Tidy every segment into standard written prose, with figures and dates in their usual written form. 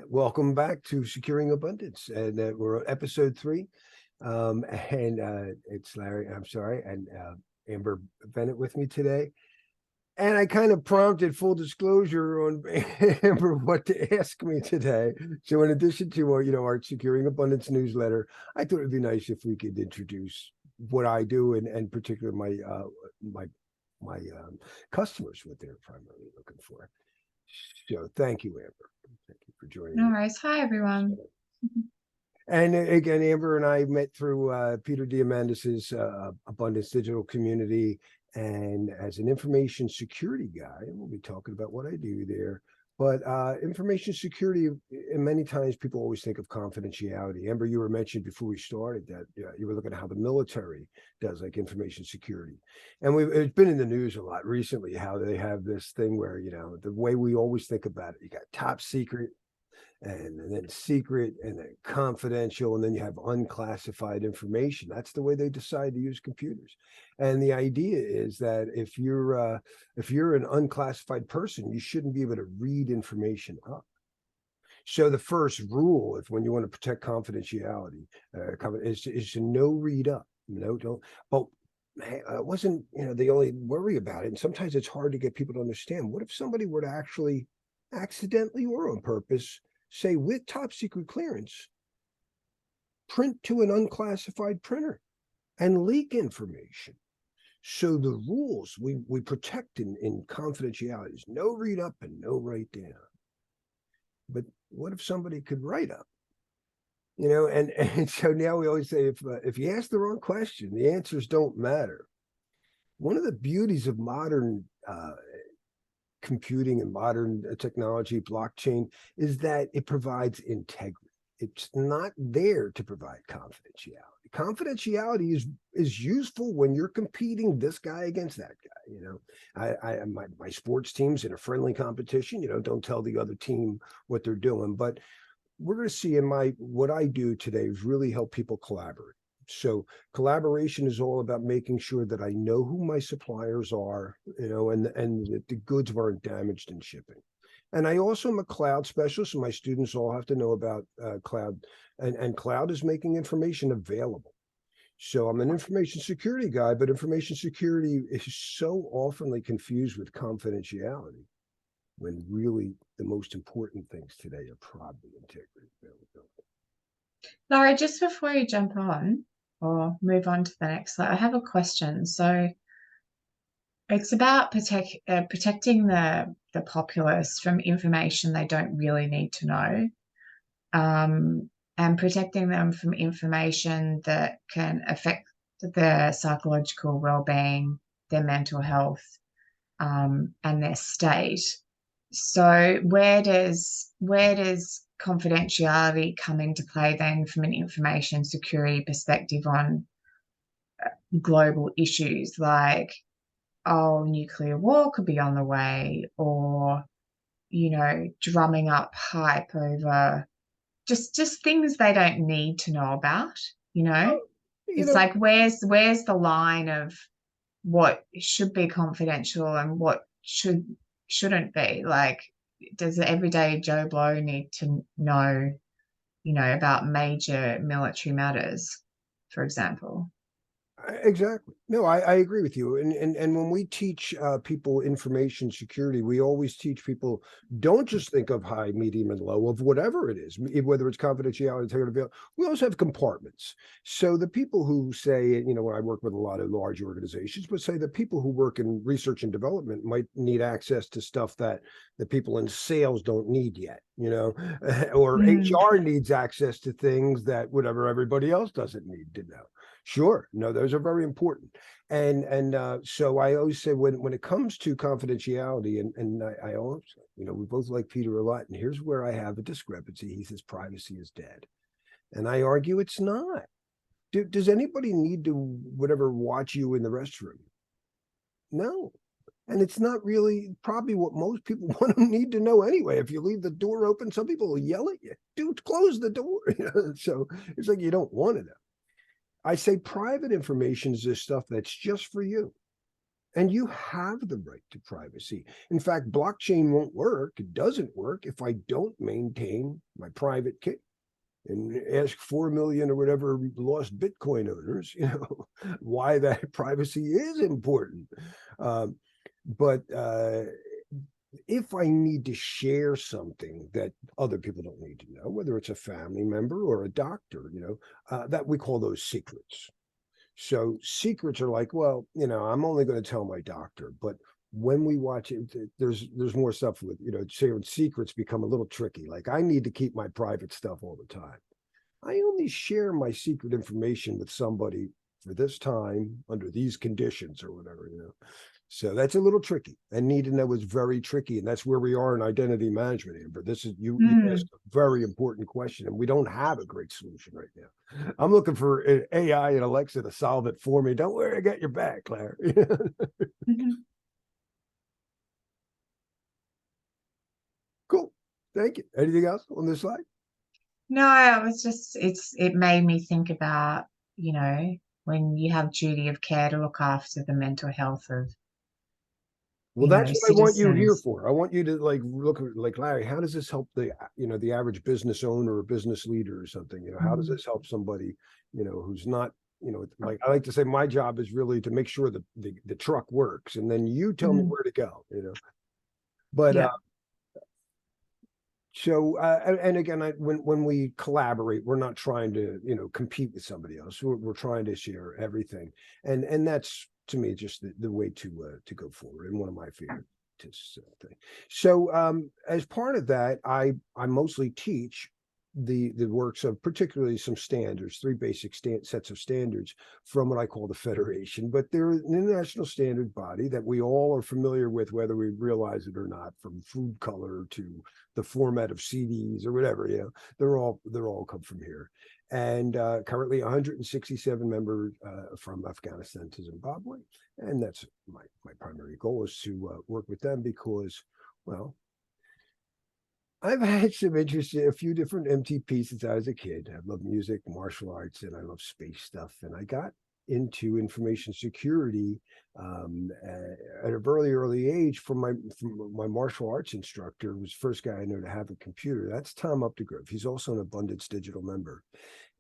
Welcome back to Securing Abundance, and we're on episode 3. And it's Larry, I'm sorry, and Amber Bennett with me today. And I kind of prompted full disclosure on Amber what to ask me today. So in addition to our Securing Abundance newsletter, I thought it'd be nice if we could introduce what I do and particularly my customers, what they're primarily looking for. So thank you, Amber. Thank you for joining No me. worries. Hi, everyone. And again, Amber and I met through Peter Diamandis's Abundance Digital Community, and as an information security guy, we'll be talking about what I do there. But information security, and many times people always think of confidentiality. Amber, you were mentioned before we started that you were looking at how the military does like information security. And it's been in the news a lot recently how they have this thing where, the way we always think about it, you got top secret, and then secret, and then confidential, and then you have unclassified information. That's the way they decide to use computers. And the idea is that if you're an unclassified person, you shouldn't be able to read information up. So the first rule, if when you want to protect confidentiality, is to no read up. Don't. But it wasn't the only worry about it. And sometimes it's hard to get people to understand. What if somebody were to actually accidentally or on purpose say with top secret clearance, print to an unclassified printer and leak information? So the rules we protect in confidentiality is no read up and no write down. But what if somebody could write up? And so now we always say if you ask the wrong question, the answers don't matter. One of the beauties of modern computing and modern technology, blockchain, is that it provides integrity. It's not there to provide confidentiality. Confidentiality is useful when you're competing this guy against that guy. My sports team's in a friendly competition. Don't tell the other team what they're doing. But we're going to see what I do today is really help people collaborate. So collaboration is all about making sure that I know who my suppliers are, and that the goods weren't damaged in shipping. And I also am a cloud specialist, so my students all have to know about cloud, and cloud is making information available. So I'm an information security guy, but information security is so oftenly confused with confidentiality, when really the most important things today are probably integrity, availability. Laura, just before you jump on or move on to the next slide, I have a question. So it's about protecting the populace from information they don't really need to know, and protecting them from information that can affect their psychological well-being, their mental health, and their state. So where does confidentiality come into play then from an information security perspective on global issues like, nuclear war could be on the way, or, drumming up hype over just things they don't need to know about, It's like, where's the line of what should be confidential and what shouldn't be? Like, does the everyday Joe Blow need to know, about major military matters, for example? Exactly. No, I agree with you. And when we teach people information security, we always teach people, don't just think of high, medium, and low of whatever it is, whether it's confidentiality, integrity. We also have compartments. So the people who say, when I work with a lot of large organizations, but say the people who work in research and development might need access to stuff that the people in sales don't need yet, or HR needs access to things that whatever everybody else doesn't need to know. Sure. No, those are very important. And so I always say when it comes to confidentiality, and I always, we both like Peter a lot, and here's where I have a discrepancy. He says privacy is dead. And I argue it's not. Does anybody need to watch you in the restroom? No. And it's not really probably what most people want to need to know anyway. If you leave the door open, some people will yell at you, dude, close the door. So it's like you don't want to know. I say private information is this stuff that's just for you. And you have the right to privacy. In fact, blockchain won't work. It doesn't work if I don't maintain my private key and ask 4 million or whatever lost Bitcoin owners, why that privacy is important. But if I need to share something that other people don't need to know, whether it's a family member or a doctor, that we call those secrets. So secrets are like, well, I'm only going to tell my doctor, but when we watch it, there's more stuff with, sharing secrets become a little tricky. Like I need to keep my private stuff all the time. I only share my secret information with somebody for this time under these conditions or whatever, So that's a little tricky. And need to know is very tricky. And that's where we are in identity management, Amber. This is you asked a very important question, and we don't have a great solution right now. I'm looking for AI and Alexa to solve it for me. Don't worry, I got your back, Claire. Cool. Thank you. Anything else on this slide? No, I was just, it made me think about, when you have duty of care to look after the mental health of, Well, that's what I want you here citizens. for. I want you to look at like, Larry, how does this help the average business owner or business leader or something? How does this help somebody, who's not, like I like to say, my job is really to make sure that the truck works, and then you tell me where to go, But Yeah. So, and again, when we collaborate, we're not trying to, compete with somebody else. We're trying to share everything, and that's to me just the way to go forward. And one of my favorite thing. So, as part of that, I mostly teach the works of particularly some standards, three basic sets of standards from what I call the Federation, but they're an international standard body that we all are familiar with, whether we realize it or not, from food color to the format of CDs or whatever, they're all come from here. And currently 167 members from Afghanistan to Zimbabwe. And that's my primary goal is to work with them because, well, I've had some interest in a few different MTPs since I was a kid. I love music, martial arts, and I love space stuff. And I got into information security at a very early age from my martial arts instructor, who was the first guy I know to have a computer. That's Tom Updegrove. He's also an Abundance Digital member.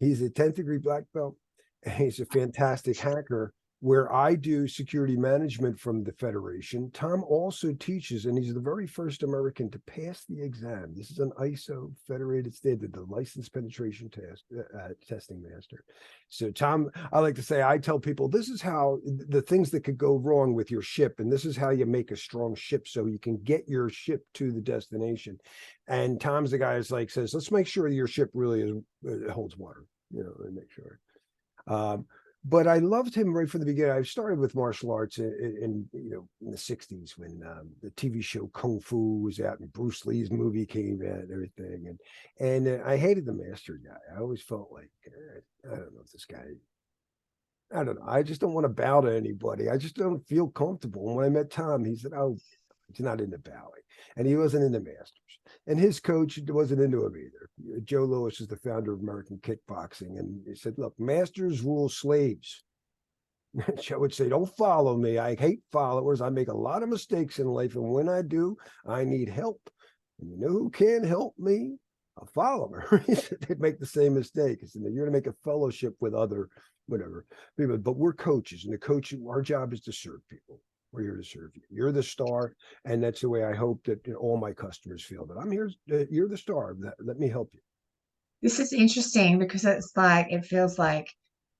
He's a 10th degree black belt. And he's a fantastic hacker. Where I do security management from the Federation, Tom also teaches, and he's the very first American to pass the exam. This is an ISO federated standard, the Licensed Penetration Testing Master. So Tom, I like to say, I tell people, this is how the things that could go wrong with your ship, and this is how you make a strong ship so you can get your ship to the destination. And Tom's the guy who's like, says, let's make sure your ship really holds water, and make sure. But I loved him right from the beginning. I started with martial arts in the 60s when the TV show Kung Fu was out and Bruce Lee's movie came out and everything. And I hated the master guy. I always felt like, I don't know if this guy, I don't know. I just don't want to bow to anybody. I just don't feel comfortable. And when I met Tom, he said, oh, he's not into bowing. And he wasn't into masters. And his coach wasn't into him either. Joe Louis is the founder of American kickboxing. And he said, look, masters rule slaves. Joe would say, don't follow me. I hate followers. I make a lot of mistakes in life. And when I do, I need help. And you know who can help me? A follower. He said they'd make the same mistake. He said, you're going to make a fellowship with other, whatever, people. But we're coaches. And the coach, our job is to serve people. We're here to serve you. You're the star. And that's the way I hope that all my customers feel that I'm here. You're the star. Let me help you. This is interesting because it feels like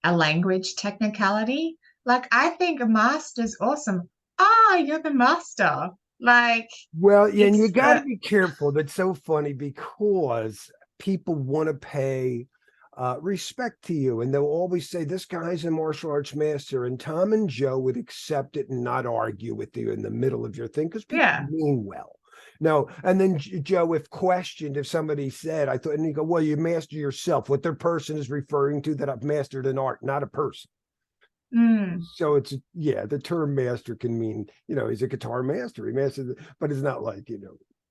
a language technicality. Like I think a master's awesome. Ah, you're the master. Like Well, yeah, and you it's got to be careful. That's so funny because people want to pay respect to you, and they'll always say, "This guy's a martial arts master." And Tom and Joe would accept it and not argue with you in the middle of your thing because people yeah. mean well. No, and then Joe, if questioned, if somebody said, "I thought," and you go, "Well, you master yourself." What their person is referring to that I've mastered an art, not a person. So it's the term master can mean, he's a guitar master. He mastered, but it's not like,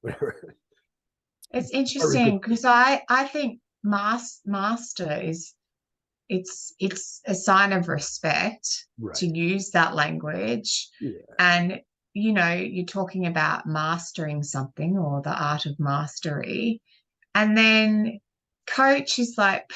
whatever. It's interesting because I think master it's a sign of respect to Right. use that language. Yeah. And you're talking about mastering something or the art of mastery, and then coach is like,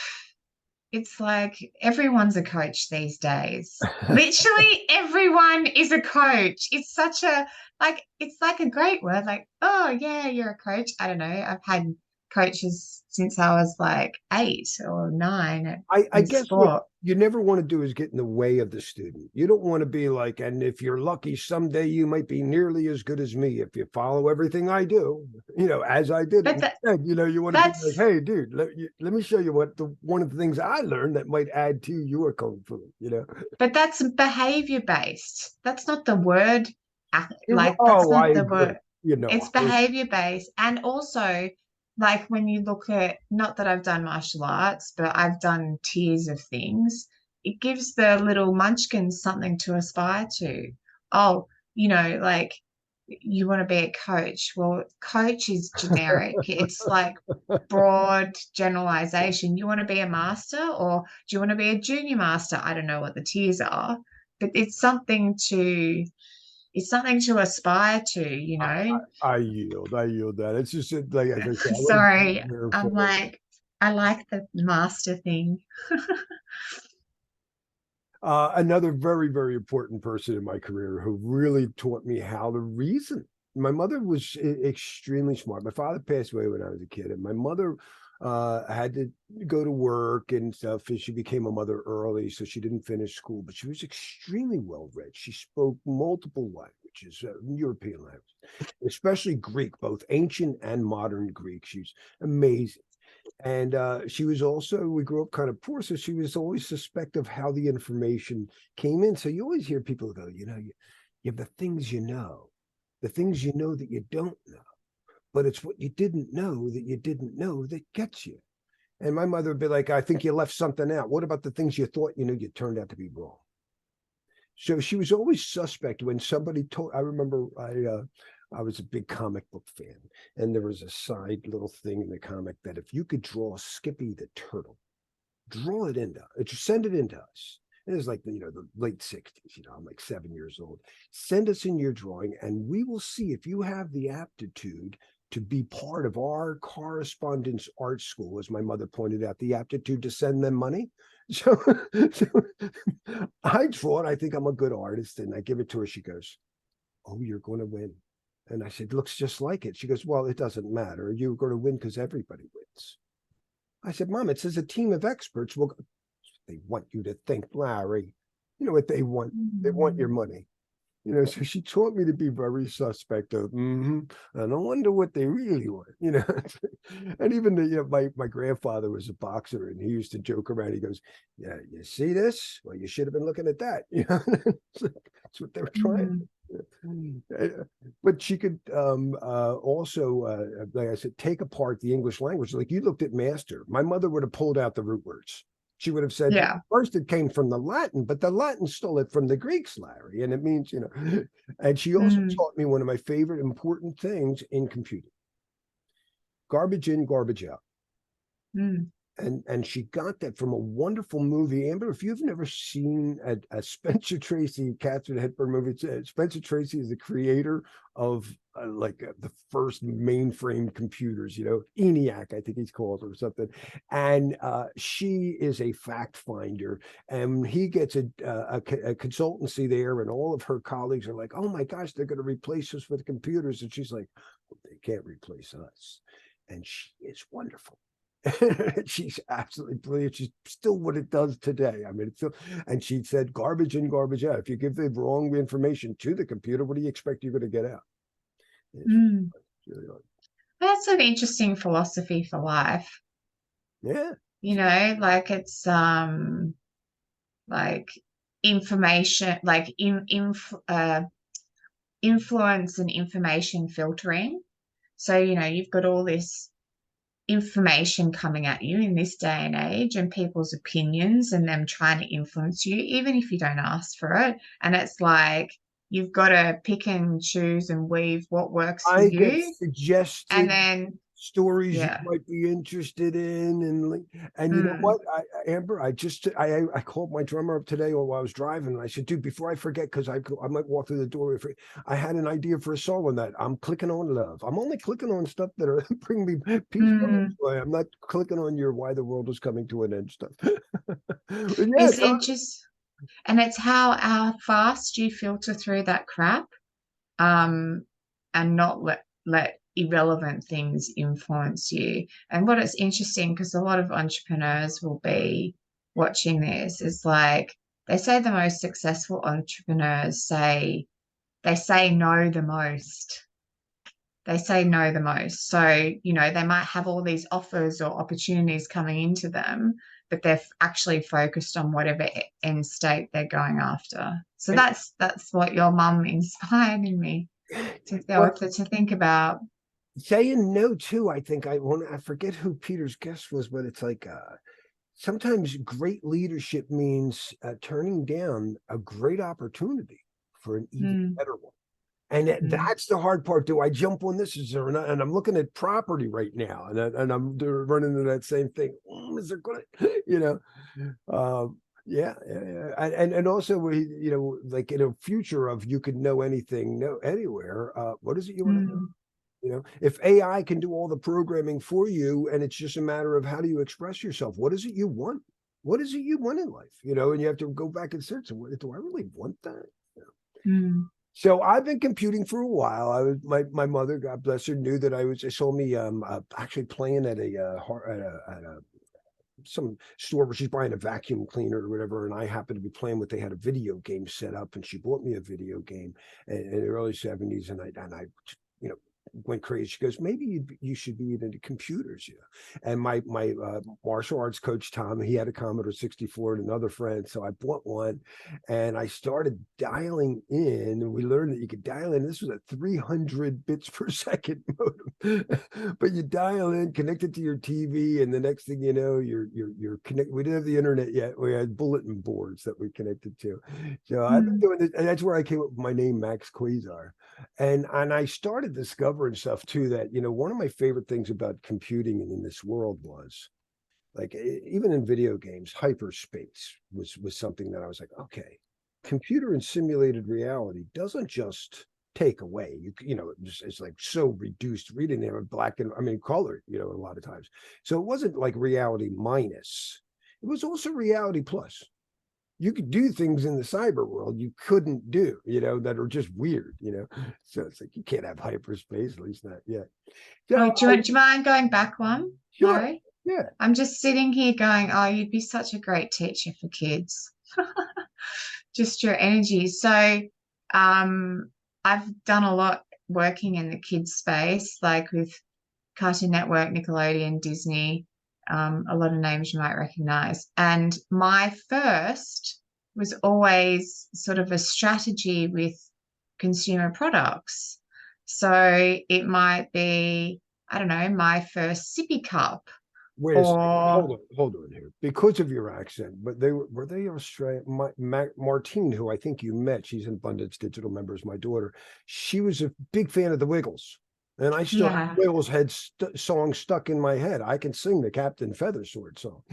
it's like everyone's a coach these days. Literally everyone is a coach. It's such a, like, it's like a great word. Like, oh yeah, you're a coach. I don't know. I've had coaches since I was like 8 or 9 I in guess what sport. you never want to do is get in the way of the student. You don't want to be like, and if you're lucky, someday you might be nearly as good as me if you follow everything I do, as I did it. But that Instead, you want to be like, that's hey, dude, let me show you one of the things I learned that might add to your kung fu. but that's behavior based. That's not the word. Like, that's Oh, I not the agree. word. You know, It's behavior based. And also, like, when you look at, not that I've done martial arts, but I've done tiers of things, it gives the little munchkins something to aspire to. Oh, like, you want to be a coach. Well, coach is generic. It's like broad generalization. You want to be a master, or do you want to be a junior master? I don't know what the tiers are, but it's something to aspire I, to. I yield. I yield that. It's just like as I said, I wasn't Sorry, there I'm for it. like, I like the master thing. Another very, very important person in my career who really taught me how to reason. My mother was extremely smart. My father passed away when I was a kid, and my mother had to go to work and stuff. And she became a mother early, so she didn't finish school, but she was extremely well read. She spoke multiple languages, European languages, especially Greek, both ancient and modern Greek. She's amazing. And she was also, we grew up kind of poor, so she was always suspect of how the information came in. So you always hear people go, you have the things you know that you don't know, but it's what you didn't know that you didn't know that gets you. And my mother would be like, I think you left something out. What about the things you thought you knew you turned out to be wrong? So she was always suspect when somebody told. I remember I was a big comic book fan, and there was a side little thing in the comic that if you could draw Skippy the turtle, draw it into, send it into us. It was like the late '60s. I'm like 7 years old. Send us in your drawing, and we will see if you have the aptitude to be part of our correspondence art school, as my mother pointed out, the aptitude to send them money. So, so I draw it. I think I'm a good artist, and I give it to her. She goes, "Oh, you're going to win." And I said, "Looks just like it." She goes, "Well, it doesn't matter. You're going to win because everybody wins." I said, "Mom, it says a team of experts will." They want you to think, Larry. You know what they want? They want your Mm. money. So she taught me to be very suspect of, I don't wonder what they really want. And even my grandfather was a boxer, and he used to joke around. He goes, "Yeah, you see this? Well, you should have been looking at that." That's what they were trying. Mm. But she could also, like I said, take apart the English language. Like you looked at master. My mother would have pulled out the root words. She would have said, Yeah. first it came from the Latin, but the Latin stole it from the Greeks, Larry. And it means, and she also Mm. taught me one of my favorite important things in computing: garbage in, garbage out. Mm. And she got that from a wonderful movie. Amber, if you've never seen a Spencer Tracy, Catherine Hepburn movie, Spencer Tracy is the creator of the first mainframe computers, ENIAC, I think he's called, or something. And she is a fact finder, and he gets a consultancy there, and all of her colleagues are like, "Oh my gosh, they're going to replace us with computers," and she's like, "Well, they can't replace us," and she is wonderful. She's absolutely brilliant. She's still what it does today. I mean, it's still, and she said, "Garbage in, garbage out. If you give the wrong information to the computer, what do you expect you're going to get out?" It's Mm. really like, That's an interesting philosophy for life. yeah, Like, it's like information, like influence and information filtering. So, you've got all this information coming at you in this day and age, and people's opinions and them trying to influence you, even if you don't ask for it. And it's like you've got to pick and choose and weave what works for I get you. And suggested then stories you Yeah. might be interested in, and you know Mm, what, Amber, I called my drummer up today while I was driving, and I said, dude, before I forget, because I might walk through the door, if I had an idea for a song on that. I'm clicking on love. I'm only clicking on stuff that are bring me peace. mm. I'm not clicking on your why the world is coming to an end stuff. Yeah, It's interesting. And it's how fast you filter through that crap, um, and not let irrelevant things influence you. And what it's interesting, because a lot of entrepreneurs will be watching this, is like they say the most successful entrepreneurs say no the most. They say no the most. So, they might have all these offers or opportunities coming into them, but they're actually focused on whatever end state they're going after. So and that's what your mum inspired in me to well, to think about. saying no too. I forget who Peter's guest was, but it's like sometimes great leadership means turning down a great opportunity for an even Mm, better one. And mm, that's the hard part. Do I jump on this? Is there not? And I'm looking at property right now, and I'm running into that same thing. Is there good? You know, yeah, yeah, yeah. And also we, like in a future of you could know anything, know anywhere. What is it you want to know? mm, If AI can do all the programming for you, and it's just a matter of how do you express yourself? What is it you want? What is it you want in life? And you have to go back and search. Do I really want that? mm, So I've been computing for a while. My mother, God bless her, knew that I saw me actually playing at a some store where she's buying a vacuum cleaner or whatever, and I happened to be playing what they had a video game set up, and she bought me a video game in the early '70s, and I you know went crazy. She goes, maybe you should be into computers, And my martial arts coach Tom, he had a Commodore 64 and another friend, so I bought one, and I started dialing in, and we learned that you could dial in. This was a 300 bits per second modem, but you dial in, connect it to your TV, and the next thing you know, you're connected. We didn't have the internet yet. We had bulletin boards that we connected to. So I've been mm, doing this, and that's where I came up with my name, Max Quasar. And I started discovering stuff too that, one of my favorite things about computing in this world was like even in video games, hyperspace was something that I was like, okay, computer and simulated reality doesn't just take away. It's like so reduced reading there in black and color, a lot of times. So it wasn't like reality minus. It was also reality plus. You could do things in the cyber world you couldn't do, that are just weird. So it's like you can't have hyperspace, at least not yet. Oh, So do you mind going back one, sure, Larry? yeah. I'm just sitting here going, oh, you'd be such a great teacher for kids. Just your energy. So, um, I've done a lot working in the kids space, like with Cartoon Network, Nickelodeon, Disney, a lot of names you might recognize. And my first was always sort of a strategy with consumer products. So it might be, I don't know, my first sippy cup Wait a second. or Hold on here. Because of your accent, but were they Australian? Martine, who I think you met, she's an Abundance Digital member, is my daughter. She was a big fan of the Wiggles. And I still have yeah. Wiggles had song stuck in my head. I can sing the Captain Feathersword song.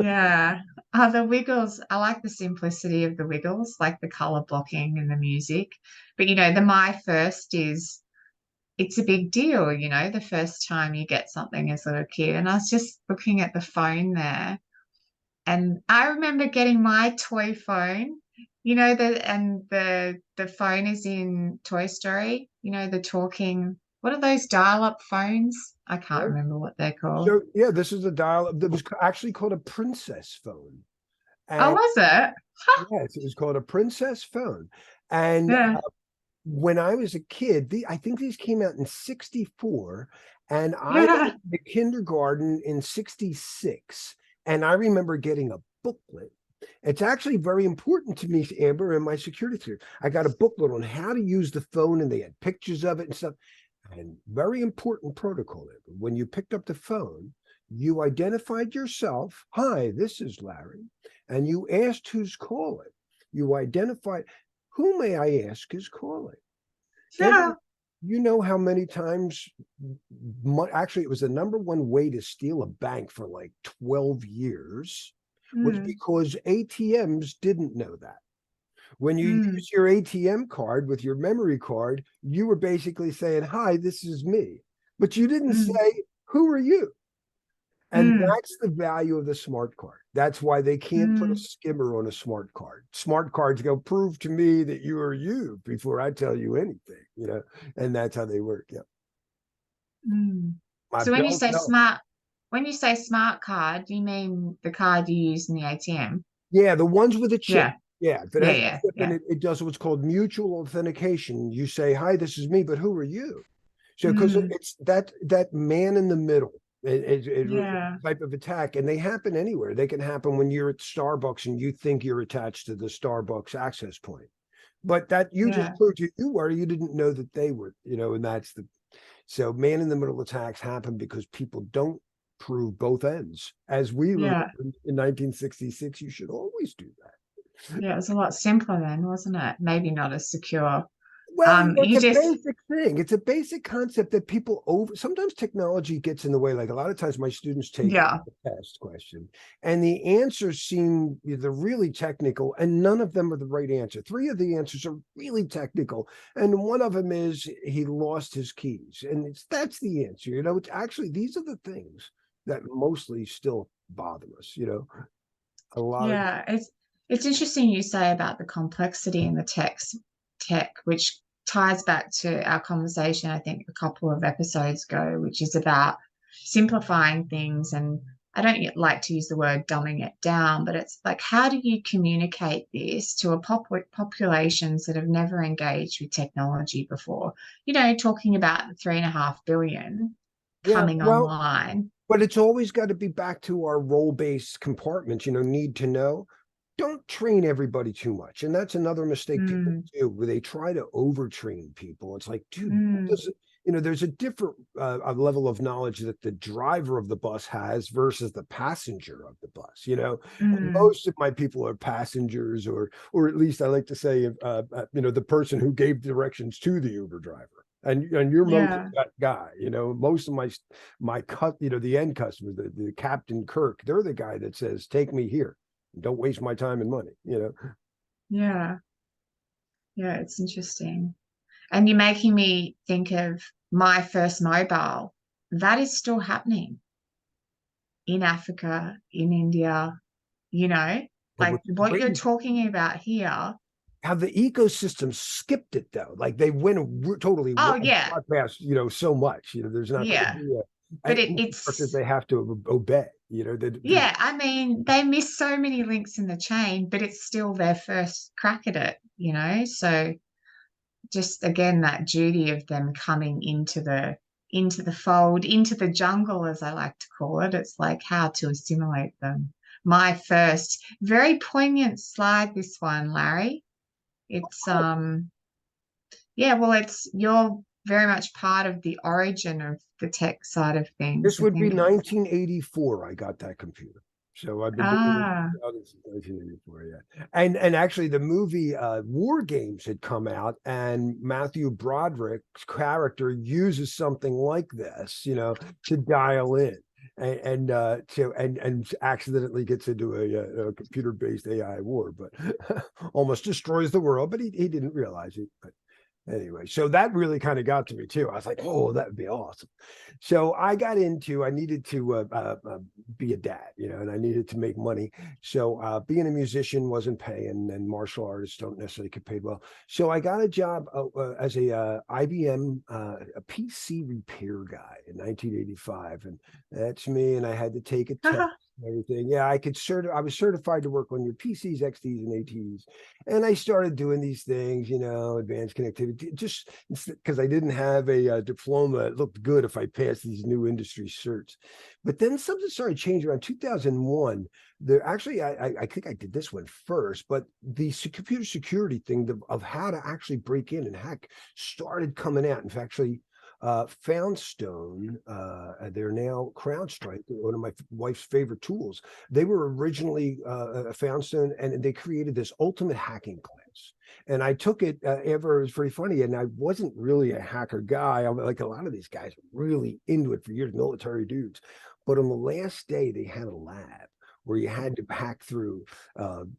Yeah. The Wiggles, I like the simplicity of the Wiggles, like the color blocking and the music. But the My First is it's a big deal, the first time you get something as a little kid. And I was just looking at the phone there, and I remember getting my toy phone, the phone is in Toy Story, the talking, what are those dial-up phones? I can't Yeah. remember what they're called. So yeah, this is a dial that was actually called a princess phone. Oh, And was it? yes, it was called a princess phone. And Yeah. when I was a kid, I think these came out in '64, and I was Yeah. in the kindergarten in '66. And I remember getting a booklet. It's actually very important to me, Amber, and my security clearance. I got a booklet on how to use the phone, and they had pictures of it and stuff. And very important protocol. When you picked up the phone, you identified yourself. Hi, this is Larry. And you asked who's calling. You identified, who may I ask is calling? Then Yeah. You know how many times, actually, it was the number one way to steal a bank for like 12 years was Mm, because ATMs didn't know that. When you mm, use your ATM card with your memory card, you were basically saying, "Hi, this is me." But you didn't mm, say, "Who are you?" And mm, that's the value of the smart card. That's why they can't put a mm, skimmer on a smart card. Smart cards go, "Prove to me that you are you before I tell you anything," and that's how they work. Yeah. mm. My So when you belt, say no. smart, when you say smart card, do you mean the card you use in the ATM? Yeah, the ones with a chip. Yeah, Yeah, if it yeah, has a yeah, chip and yeah. it does what's called mutual authentication. You say, "Hi, this is me," but who are you? So because Mm, it's that man in the middle yeah, type of attack, and they happen anywhere. They can happen when you're at Starbucks and you think you're attached to the Starbucks access point, but that you yeah, just proved you were. You didn't know that they were. And that's the so man in the middle attacks happen because people don't prove both ends. As we learned yeah, in 1966, you should always do that. yeah. It was a lot simpler then, wasn't it? Maybe not as secure. Well, it's You a just, basic thing. It's a basic concept that people sometimes technology gets in the way. Like a lot of times my students take yeah, a test question and the answers seem they're really technical and none of them are the right answer. Three of the answers are really technical. And one of them is he lost his keys. And that's the answer. It's actually these are the things that mostly still bother us. A lot of yeah. It's interesting you say about the complexity in the tech, which ties back to our conversation, I think, a couple of episodes ago, which is about simplifying things. And I don't yet like to use the word dumbing it down, but it's like, how do you communicate this to a populations that have never engaged with technology before? Talking about the 3.5 billion yeah, coming well, online. but it's always got to be back to our role-based compartments, need to know. Don't train everybody too much. And that's another mistake people Mm, do where they try to overtrain people. It's like, dude, mm, there's a different a level of knowledge that the driver of the bus has versus the passenger of the bus. And mm. most of my people are passengers, or at least I like to say, the person who gave directions to the Uber driver. And you're most of Yeah. that guy. Most of my cut, the end customers, the Captain Kirk, they're the guy that says, "Take me here. Don't waste my time and money." Yeah. Yeah. It's interesting. And you're making me think of my first mobile. That is still happening in Africa, in India, you know, But like what's what great you're is talking about here. how the ecosystem skipped it though. Like they went totally Oh, yeah. past, so much. There's not going to Yeah. be But an infrastructure it's, they have to obey. There's yeah, I mean, they miss so many links in the chain, but it's still their first crack at it. So just again that duty of them coming into the fold, into the jungle, as I like to call it. It's like how to assimilate them. My first very poignant slide, this one, Larry. It's yeah, well, it's you're very much part of the origin of the tech side of things. This I would be think it's 1984. I got that computer. So I've been doing it ah since 1984. Yeah. And actually the movie War Games had come out and Matthew Broderick's character uses something like this, to dial in. And accidentally gets into a computer-based AI war, but almost destroys the world. But he didn't realize it. But anyway, so that really kind of got to me too. I was like, oh, that would be awesome. So I needed to be a dad, and I needed to make money. So being a musician wasn't paying, and martial artists don't necessarily get paid well. So I got a job as a IBM a PC repair guy in 1985, and that's me. And I had to take a test. And everything. Yeah, I was certified to work on your PCs, XDs, and ATs. And I started doing these things, advanced connectivity, just because I didn't have a diploma. It looked good if I passed these new industry certs. But then something started changing around 2001. There actually, I think I did this one first, but the computer security thing of how to actually break in and hack started coming out. In fact, actually, Foundstone, they're now CrowdStrike, one of my wife's favorite tools. They were originally Foundstone, and they created this ultimate hacking class. And I took it ever. It was pretty funny. And I wasn't really a hacker guy. I'm like a lot of these guys were really into it for years, military dudes. But on the last day, they had a lab where you had to hack through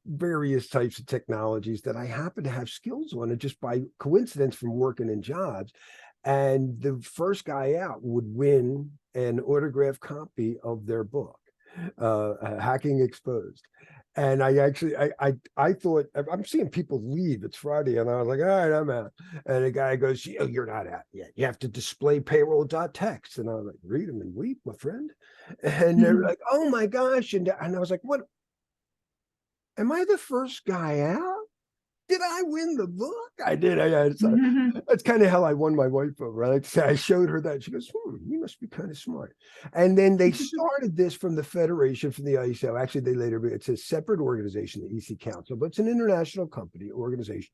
various types of technologies that I happen to have skills on, and just by coincidence from working in jobs. And the first guy out would win an autographed copy of their book, Hacking Exposed. And I thought, I'm seeing people leave. It's Friday, and I was like, all right, I'm out. And the guy goes, oh, you're not out yet. You have to display payroll.txt. And I was like, read them and weep, my friend. And they're like, oh my gosh. And I was like, what? Am I the first guy out? Did I win the book? I did. That's kind of how I won my wife over. I showed her that. She goes, you must be kind of smart. And then they started this from the Federation, from the ISO. Actually, it's a separate organization, the EC Council, but it's an international company organization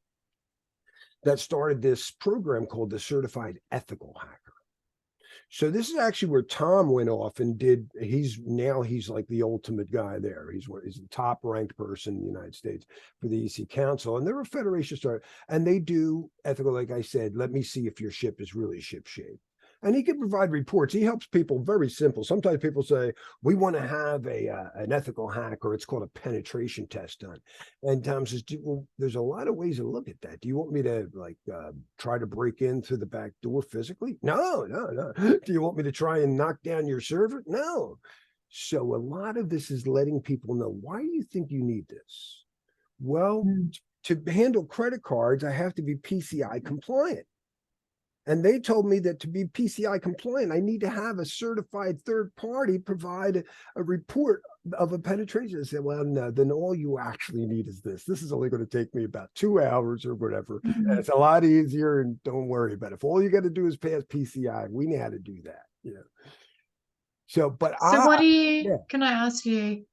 that started this program called the Certified Ethical Hacker. So this is actually where Tom went off and he's like the ultimate guy there. He's the top ranked person in the United States for the EC Council. And they're a federation started, and they do ethical, like I said, let me see if your ship is really ship shape. And he can provide reports. He helps people, very simple. Sometimes people say, we want to have an ethical hack, or it's called a penetration test done. And Tom says, well, there's a lot of ways to look at that. Do you want me to try to break in through the back door physically? No. Do you want me to try and knock down your server? No. So a lot of this is letting people know, why do you think you need this? Well, to handle credit cards, I have to be PCI compliant. And they told me that to be PCI compliant, I need to have a certified third party provide a report of a penetration. I said, well, no, then all you actually need is this. This is only going to take me about 2 hours or whatever. And it's a lot easier, and don't worry about it. If all you got to do is pass PCI, we know how to do that. So, can I ask you,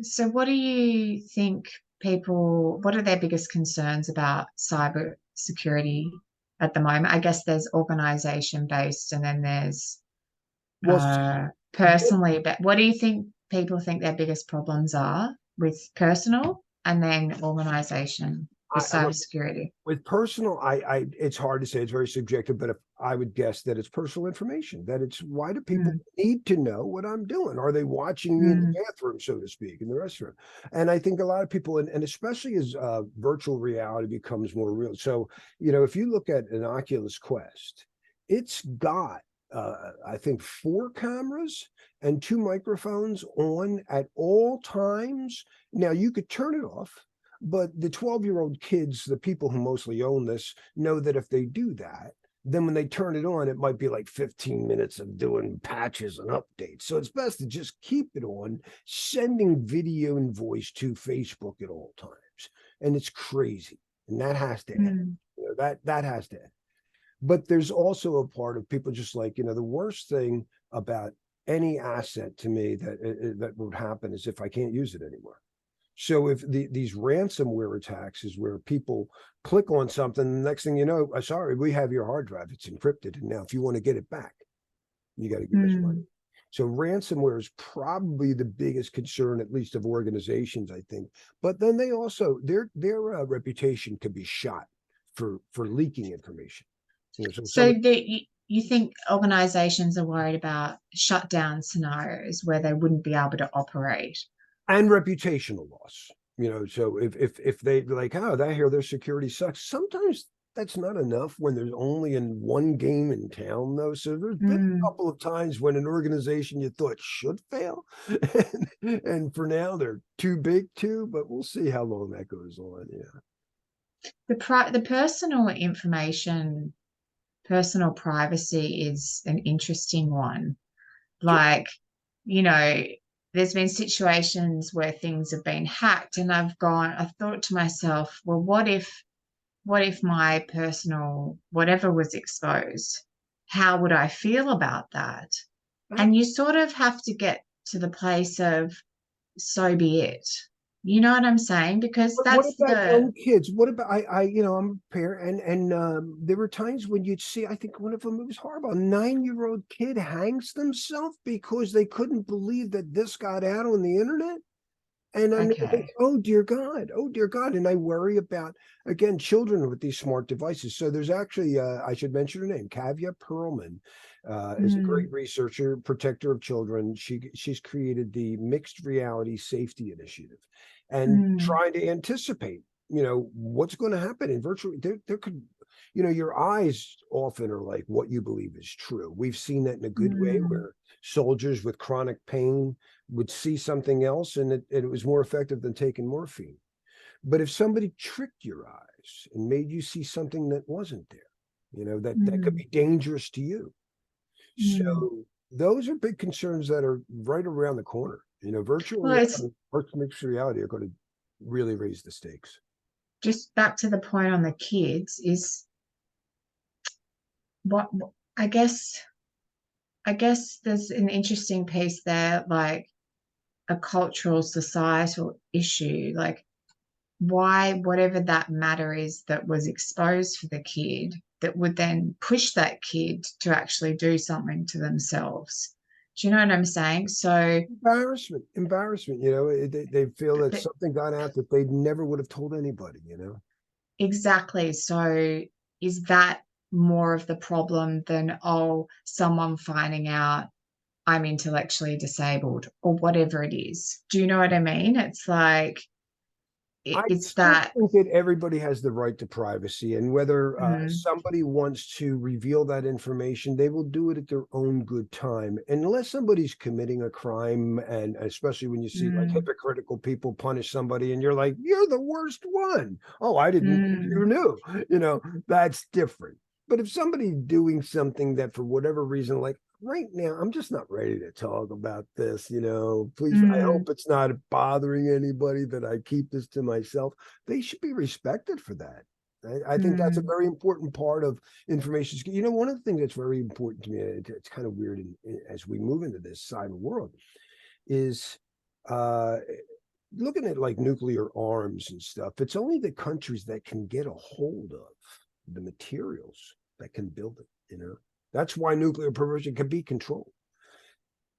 so what do you think what are their biggest concerns about cyber security at the moment? I guess there's organization based, and then there's personally. But what do you think people think their biggest problems are with personal and then organization with cybersecurity? With personal, it's hard to say. It's very subjective, but if I would guess that it's personal information, that it's, why do people need to know what I'm doing? Are they watching me in the bathroom, so to speak, in the restaurant? And I think a lot of people, and especially as virtual reality becomes more real. So, if you look at an Oculus Quest, it's got, I think, 4 cameras and 2 microphones on at all times. Now, you could turn it off, but the 12-year-old kids, the people who mostly own this, know that if they do that, then when they turn it on, it might be like 15 minutes of doing patches and updates. So it's best to just keep it on, sending video and voice to Facebook at all times. And it's crazy. And that has to end. That has to end. But there's also a part of people just like, the worst thing about any asset to me that would happen is if I can't use it anymore. So if these ransomware attacks is where people click on something, the next thing you know, sorry, we have your hard drive, it's encrypted, and now if you want to get it back, you got to give us money. So ransomware is probably the biggest concern, at least of organizations, I think. But then they also, their reputation could be shot for leaking information. You think organizations are worried about shutdown scenarios where they wouldn't be able to operate? And reputational loss, so if they like, I hear their security sucks, sometimes that's not enough when there's only in one game in town, though. So there's been a couple of times when an organization you thought should fail, and for now they're too big to, but we'll see how long that goes on. The personal information, personal privacy is an interesting one. Like, there's been situations where things have been hacked, and I've thought to myself, well, what if my personal whatever was exposed? How would I feel about that? And you sort of have to get to the place of, so be it. You know what I'm saying? Because But what that's about the young kids? What about I'm a parent, and there were times when you'd see. I think one of them, it was horrible. A 9-year-old kid hangs themselves because they couldn't believe that this got out on the internet. And I mean, okay. oh dear God. And I worry about, again, children with these smart devices. So there's actually, I should mention her name, Kavya Perlman, is a great Mm, researcher, protector of children. She's created the Mixed Reality Safety Initiative and mm, trying to anticipate, what's going to happen in virtual. There could, your eyes often are like what you believe is true. We've seen that in a good way mm, where soldiers with chronic pain would see something else and it was more effective than taking morphine. But if somebody tricked your eyes and made you see something that wasn't there, that could mm, be dangerous to you. mm. So those are big concerns that are right around the corner. Virtual Well, it's reality, mixed reality are going to really raise the stakes. just back to the point on the kids is what I guess I guess there's an interesting piece there, like a cultural societal issue, like why whatever that matter is that was exposed for the kid that would then push that kid to actually do something to themselves. Do you know what I'm saying? So Embarrassment. They feel that th- something got out that they never would have told anybody. exactly. So is that more of the problem than, oh, someone finding out I'm intellectually disabled or whatever it is? Do you know what I mean? It's like I it's still that. think that everybody has the right to privacy, and whether Mm, somebody wants to reveal that information, they will do it at their own good time, unless somebody's committing a crime, and especially when you see like mm, hypocritical people punish somebody, and you're like, "You're the worst one." Oh, I didn't think you mm, knew. That's different. But if somebody's doing something that for whatever reason, like right now, I'm just not ready to talk about this. Please, I mm, hope it's not bothering anybody that I keep this to myself. They should be respected for that. I think that's a mm, very important part of information. One of the things that's very important to me, it's kind of weird as we move into this cyber world, is uh, looking at like nuclear arms and stuff. It's only the countries that can get a hold of the materials that can build it. That's why nuclear perversion can be controlled.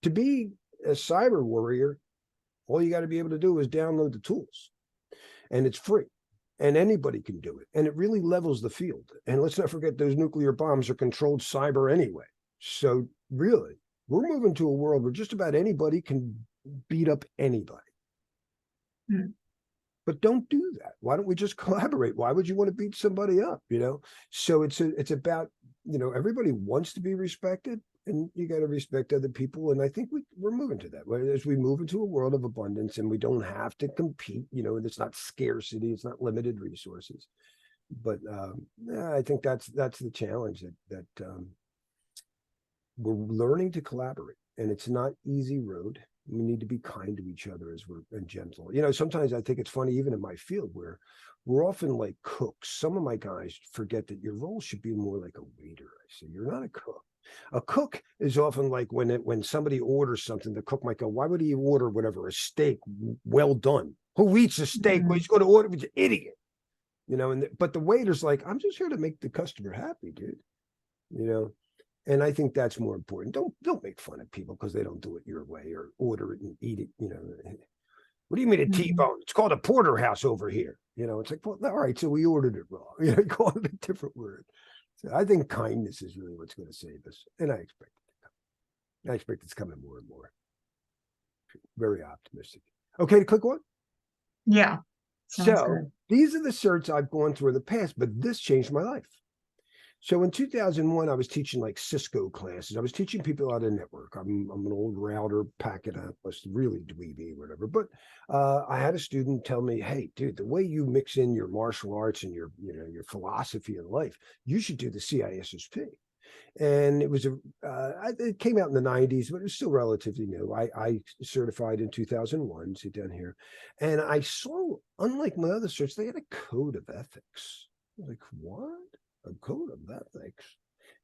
To be a cyber warrior, all you got to be able to do is download the tools, and it's free, and anybody can do it. And it really levels the field. And let's not forget those nuclear bombs are controlled cyber anyway. So, really, we're moving to a world where just about anybody can beat up anybody. mm, But don't do that. Why don't we just collaborate? Why would you want to beat somebody up? So it's about, everybody wants to be respected, and you got to respect other people. And I think we're moving to that. As we move into a world of abundance and we don't have to compete, and it's not scarcity, it's not limited resources. But yeah, I think that's the challenge that we're learning to collaborate, and it's not easy road. We need to be kind to each other as we're and gentle. Sometimes I think it's funny, even in my field, where we're often like cooks. Some of my guys forget that your role should be more like a waiter. I say, you're not a cook. A cook is often like when somebody orders something, the cook might go, why would he order whatever, a steak well done? Who eats a steak? Well, mm, he's going to order with an idiot. But the waiter's like, I'm just here to make the customer happy, dude. You know, and I think that's more important. Don't make fun of people because they don't do it your way or order it and eat it. What do you mean a mm, T-bone? It's called a porterhouse over here. It's like, well, all right, so we ordered it wrong. Call it a different word. So I think kindness is really what's going to save us, and I expect it. I expect it's coming more and more. Very optimistic. Okay, to click one. yeah, sounds So good. these are the certs I've gone through in the past, but this changed my life. So in 2001, I was teaching like Cisco classes. I was teaching people how to network. I'm an old router packet analyst, really dweeby, whatever. But I had a student tell me, "Hey, dude, the way you mix in your martial arts and your philosophy in life, you should do the CISSP." And it came out in the 90s, but it was still relatively new. I certified in 2001. Sit down here, and I saw, unlike my other certs, they had a code of ethics. I was like, what? A code of ethics?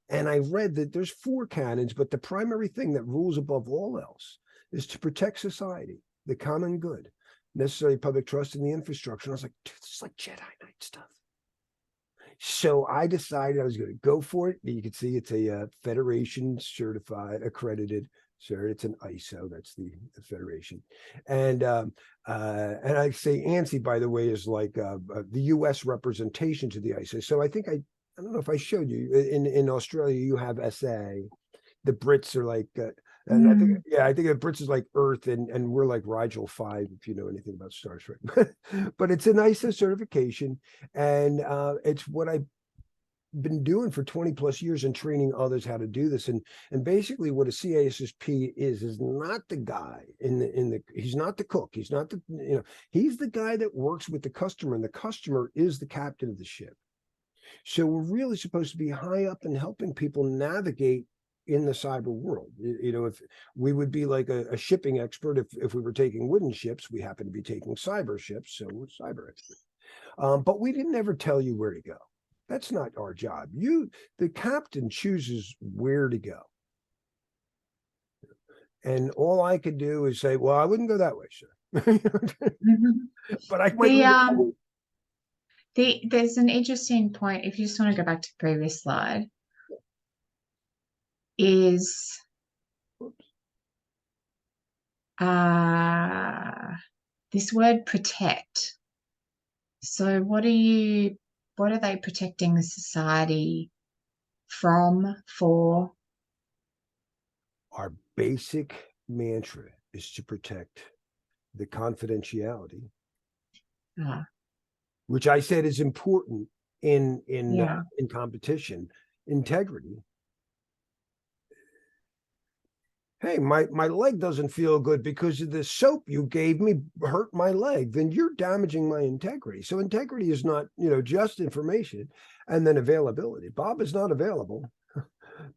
And I read that there's 4 canons, but the primary thing that rules above all else is to protect society, the common good, necessary public trust in the infrastructure. And I was like, dude, this is like Jedi Knight stuff. So I decided I was going to go for it. You can see it's a Federation certified, accredited. Sir, it's an ISO. That's the Federation, and I say ANSI, by the way, is like the U.S. representation to the ISO. So I think I don't know if I showed you in Australia you have SA. The Brits are like, and I think I think the Brits is like Earth, and we're like Rigel 5 if you know anything about Star Trek. But it's an ISO certification, and it's what I've been doing for 20 plus years and training others how to do this. And basically what a CISSP is not the guy he's not the cook. He's not the, he's the guy that works with the customer, and the customer is the captain of the ship. So we're really supposed to be high up and helping people navigate in the cyber world. If we would be like a shipping expert, if we were taking wooden ships, we happen to be taking cyber ships. So we're cyber experts. But we didn't ever tell you where to go. That's not our job. The captain chooses where to go. And all I could do is say, well, I wouldn't go that way, sir. But I went. There's an interesting point. If you just want to go back to the previous slide, is this word protect. So what are they protecting the society from, for? Our basic mantra is to protect the confidentiality, which I said is important in competition. Integrity. Hey, my leg doesn't feel good because of the soap you gave me hurt my leg. Then you're damaging my integrity. So integrity is not, just information. And then availability. Bob is not available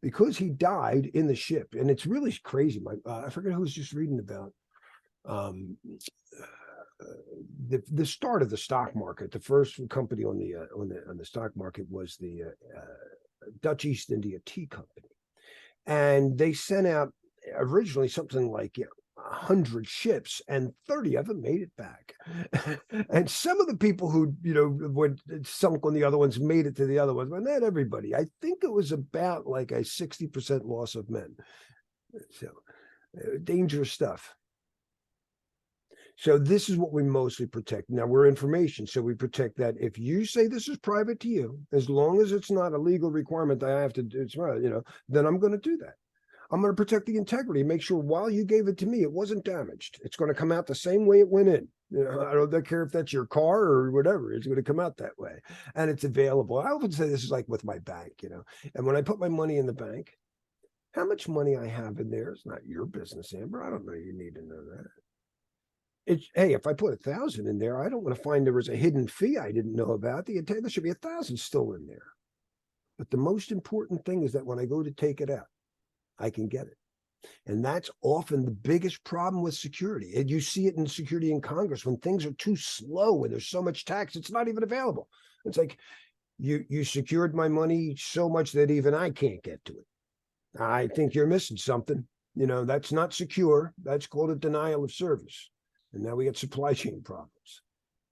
because he died in the ship. And it's really crazy. I forget who was just reading about the start of the stock market. The first company on the stock market was the Dutch East India Tea Company. And they sent out originally something like 100 ships, and 30 of them made it back. And some of the people who went sunk on the other ones made it to the other ones, but not everybody. I think it was about like a 60% loss of men. So dangerous stuff. So this is what we mostly protect. Now we're information, so we protect that. If you say this is private to you, as long as it's not a legal requirement that I have to do, then I'm going to do that. I'm going to protect the integrity, make sure while you gave it to me, it wasn't damaged. It's going to come out the same way it went in. I don't care if that's your car or whatever. It's going to come out that way, and it's available. I often say this is like with my bank, and when I put my money in the bank, how much money I have in there is not your business, Amber. I don't know. You need to know that. Hey, if I put 1,000 in there, I don't want to find there was a hidden fee I didn't know about. There should be 1,000 still in there. But the most important thing is that when I go to take it out, I can get it. And that's often the biggest problem with security. And you see it in security in Congress when things are too slow and there's so much tax, it's not even available. It's like you secured my money so much that even I can't get to it. I think you're missing something. That's not secure. That's called a denial of service. And now we get supply chain problems.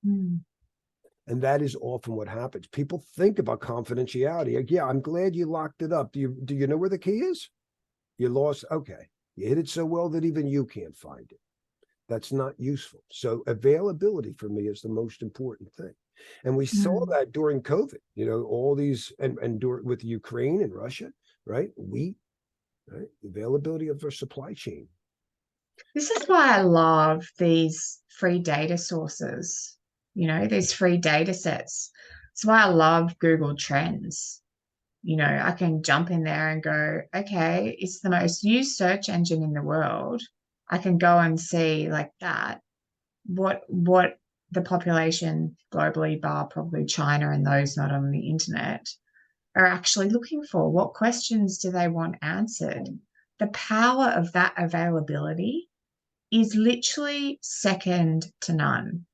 And that is often what happens. People think about confidentiality. Yeah, I'm glad you locked it up. Do you know where the key is? You lost. Okay. You hid it so well that even you can't find it. That's not useful. So availability for me is the most important thing. And we saw that during COVID, all these and with Ukraine and Russia, right? Wheat, right? Availability of our supply chain. This is why I love these free data sources, these free data sets. It's why I love Google Trends. I can jump in there and go, okay, it's the most used search engine in the world. I can go and see like that, what the population globally, bar probably China and those not on the internet, are actually looking for. What questions do they want answered? The power of that availability is literally second to none.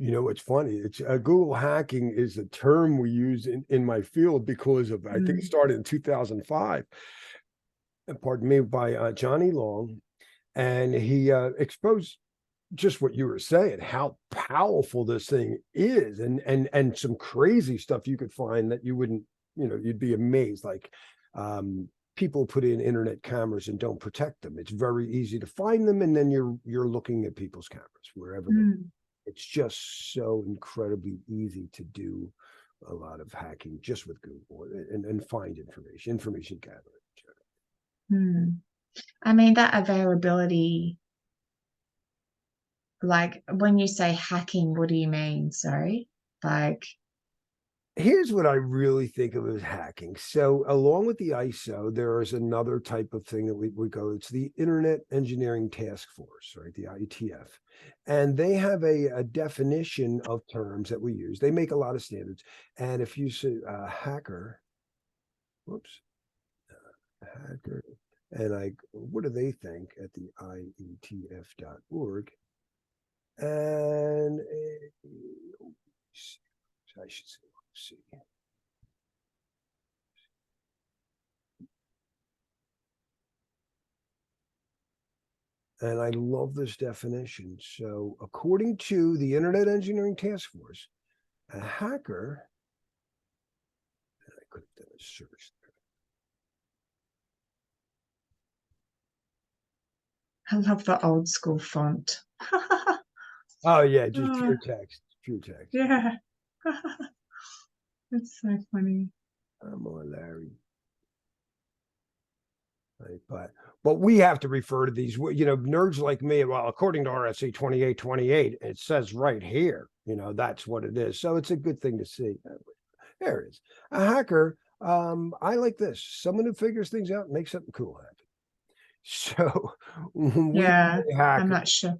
It's funny. It's Google hacking is a term we use in my field because of, I think it started in 2005, pardon me, by Johnny Long. and he exposed just what you were saying, how powerful this thing is, and some crazy stuff you could find that you wouldn't, you'd be amazed. Like people put in internet cameras and don't protect them. It's very easy to find them, and then you're looking at people's cameras wherever it's just so incredibly easy to do a lot of hacking just with Google and find information gathering. I mean, that availability, like when you say hacking, what do you mean? Sorry. Like, here's what I really think of as hacking. So along with the ISO, there is another type of thing that we go, it's the Internet Engineering Task Force, right? The IETF. And they have a definition of terms that we use. They make a lot of standards. And if you say hacker, hacker, and what do they think at the IETF.org? And I should say, see. And I love this definition. So according to the Internet Engineering Task Force, a hacker, and I could have done a search I love the old school font. Oh yeah, just pure text. Yeah. That's so funny. I'm on Larry. Right, but we have to refer to these, nerds like me. Well, according to RSC 2828, it says right here, that's what it is. So it's a good thing to see. There it is. A hacker. I like this. Someone who figures things out and makes something cool happen. So yeah, I'm not sure.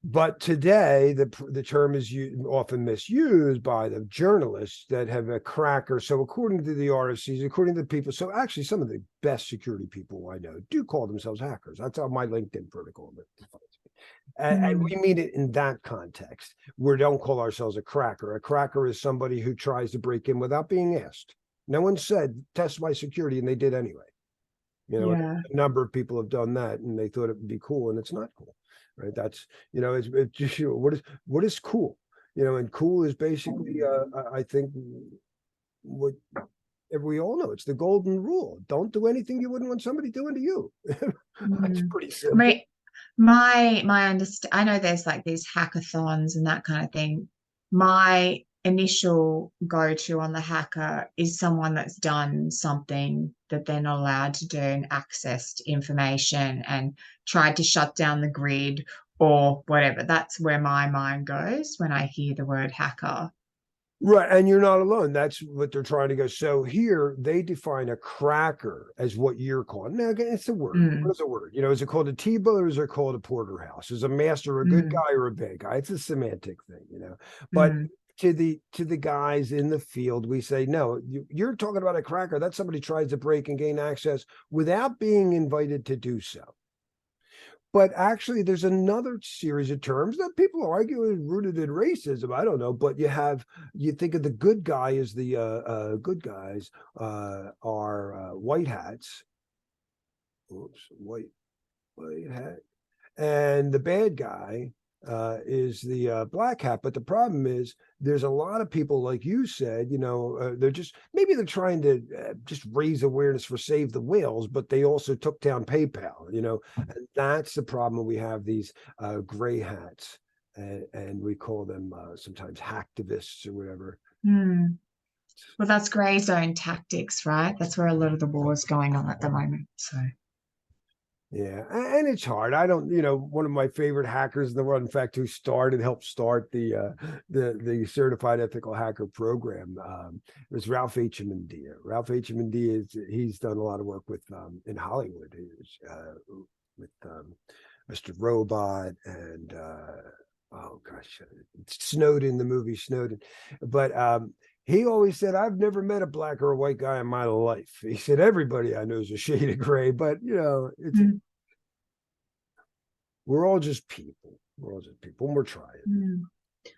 But today, the term is often misused by the journalists that have a cracker. So according to the RSCs, according to the people, so actually some of the best security people I know do call themselves hackers. That's on my LinkedIn protocol. And we mean it in that context. We don't call ourselves a cracker. A cracker is somebody who tries to break in without being asked. No one said, test my security, and they did anyway. A number of people have done that, and they thought it would be cool, and it's not cool. Right. That's, it's just, what is cool, and cool is basically, I think what we all know, it's the golden rule. Don't do anything you wouldn't want somebody doing to you. That's pretty simple. My understand, I know there's like these hackathons and that kind of thing. My initial go-to on the hacker is someone that's done something that they're not allowed to do and accessed information and tried to shut down the grid or whatever. That's where my mind goes when I hear the word hacker. Right. And you're not alone. That's what they're trying to go. So here they define a cracker as what you're calling. Now, again, it's a word. What is a word? Is it called a T-bill or is it called a porterhouse? Is a master a good guy or a bad guy? It's a semantic thing, But to the guys in the field, we say, no, you're talking about a cracker. That's somebody tries to break and gain access without being invited to do so. But actually, there's another series of terms that people argue is rooted in racism. I don't know, but you think of the good guy as the good guys are white hats. Oops, white hat. And the bad guy is the black hat. But the problem is there's a lot of people, like you said, they're trying to just raise awareness for Save the Whales, but they also took down PayPal, and that's the problem. We have these gray hats, and we call them sometimes hacktivists or whatever. Well, that's gray zone tactics, right? That's where a lot of the war is going on at the moment. So. Yeah, and it's hard. I don't, one of my favorite hackers in the world, in fact, who helped start the Certified Ethical Hacker program, was Ralph H. Amendia. Ralph H. Amendia he's done a lot of work with in Hollywood, with Mr. Robot and oh gosh, Snowden, the movie Snowden, but he always said, I've never met a black or a white guy in my life. He said, everybody I know is a shade of gray, but it's we're all just people. We're all just people, and we're trying.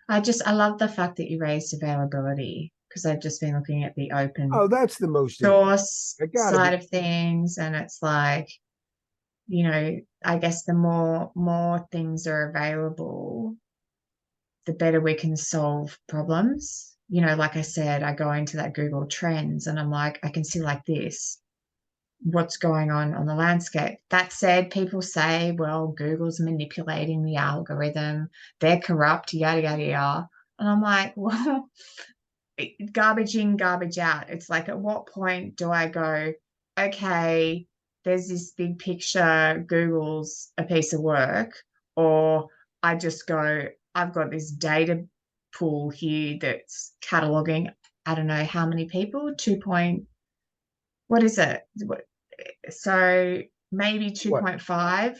I love the fact that you raised availability, because I've just been looking at the open that's the most source side of things, and it's like I guess the more things are available, the better we can solve problems. Like I said, I go into that Google Trends and I'm like, I can see like this, what's going on the landscape. That said, people say, well, Google's manipulating the algorithm, they're corrupt, yada, yada, yada. And I'm like, well, garbage in, garbage out. It's like, at what point do I go, okay, there's this big picture, Google's a piece of work, or I just go, I've got this data pool here that's cataloging, I don't know how many people, what is it? So maybe What? 2.5.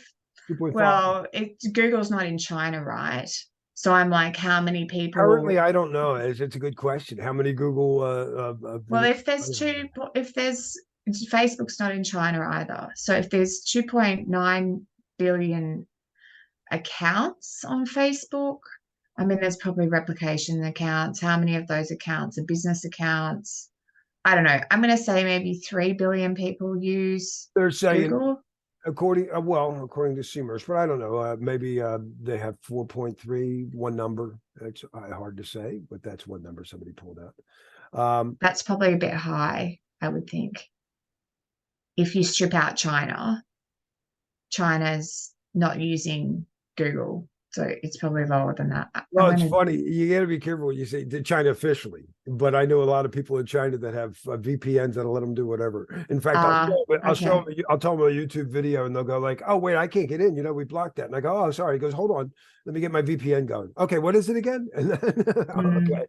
2.5? Well, Google's not in China, right? So I'm like, how many Currently, people? I don't know. It's a good question. How many Google Well, if there's Facebook's not in China either. So if there's 2.9 billion accounts on Facebook, I mean, there's probably replication accounts. How many of those accounts are business accounts? I don't know. I'm going to say maybe 3 billion people use they're saying Google. according to Seamers, but I don't know. Maybe they have 4.3, one number. It's hard to say, but that's one number somebody pulled out. That's probably a bit high, I would think. If you strip out China, China's not using Google. So it's probably lower than that. I'm Well, it's going to, funny. You got to be careful when you say China officially, but I know a lot of people in China that have VPNs that'll let them do whatever. In fact, okay. I'll tell them a YouTube video, and they'll go like, "Oh, wait, I can't get in. We blocked that." And I go, "Oh, sorry." He goes, "Hold on, let me get my VPN going." Okay, what is it again? And then, Mm, okay,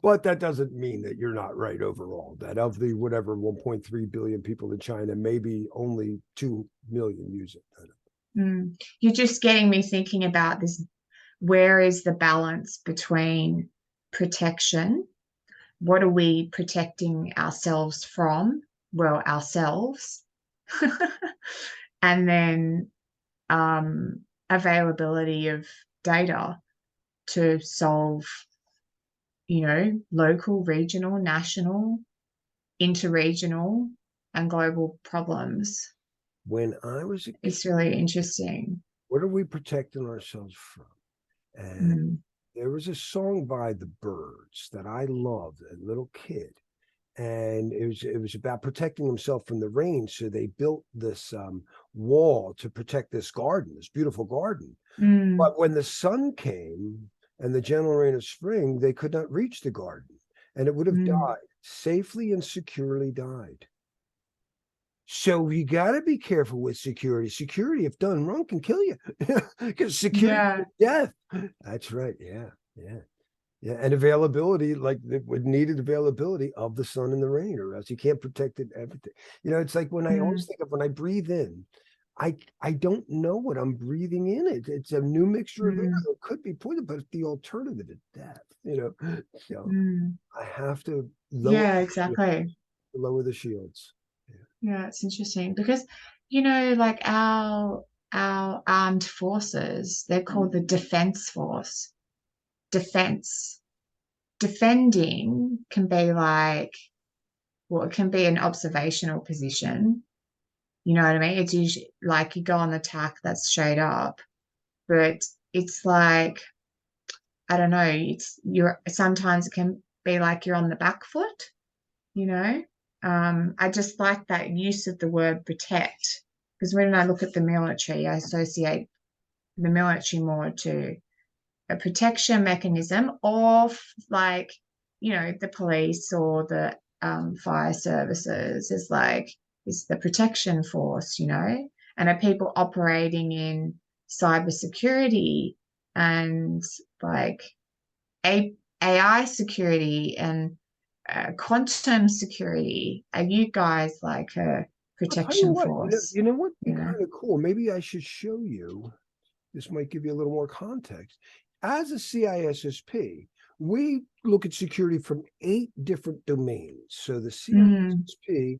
but that doesn't mean that you're not right overall. That of the whatever 1.3 billion people in China, maybe only 2 million use it. You're just getting me thinking about this. Where is the balance between protection? What are we protecting ourselves from? Well, ourselves. And then availability of data to solve, local, regional, national, interregional, and global problems. When I was a It's kid, really interesting. what are we protecting ourselves from? And Mm, there was a song by the Birds that I loved as a little kid. And it was about protecting himself from the rain. So they built this wall to protect this garden, this beautiful garden. mm, But when the sun came and the gentle rain of spring, they could not reach the garden, and it would have mm. died, safely and securely died. So you got to be careful with security. Security, if done wrong, can kill you because security Yeah. is death. That's right. Yeah. Yeah. Yeah. And availability, like it would needed availability of the sun and the rain, or else you can't protect it. Everything. It's like when I always Mm, think of when I breathe in, I don't know what I'm breathing in. It's a new mixture of air mm, that could be poison, but the alternative is death. So mm. I have to Yeah, exactly. lower the shields. Yeah. Yeah, it's interesting because, like our armed forces, they're called the defense force. Defense. Defending can be like, well, it can be an observational position. You know what I mean? It's usually like you go on the tack that's straight up, but it's like, I don't know, sometimes it can be like you're on the back foot, you know? I just like that use of the word protect because when I look at the military, I associate the military more to a protection mechanism of like, the police or the fire services is the protection force, and are people operating in cybersecurity and like AI security and quantum security? Are you guys like a I'll tell you protection what, force? what would be You know? kind of cool. Maybe I should show you. This might give you a little more context. As a CISSP, we look at security from 8 different domains. So the Mm, CISSP,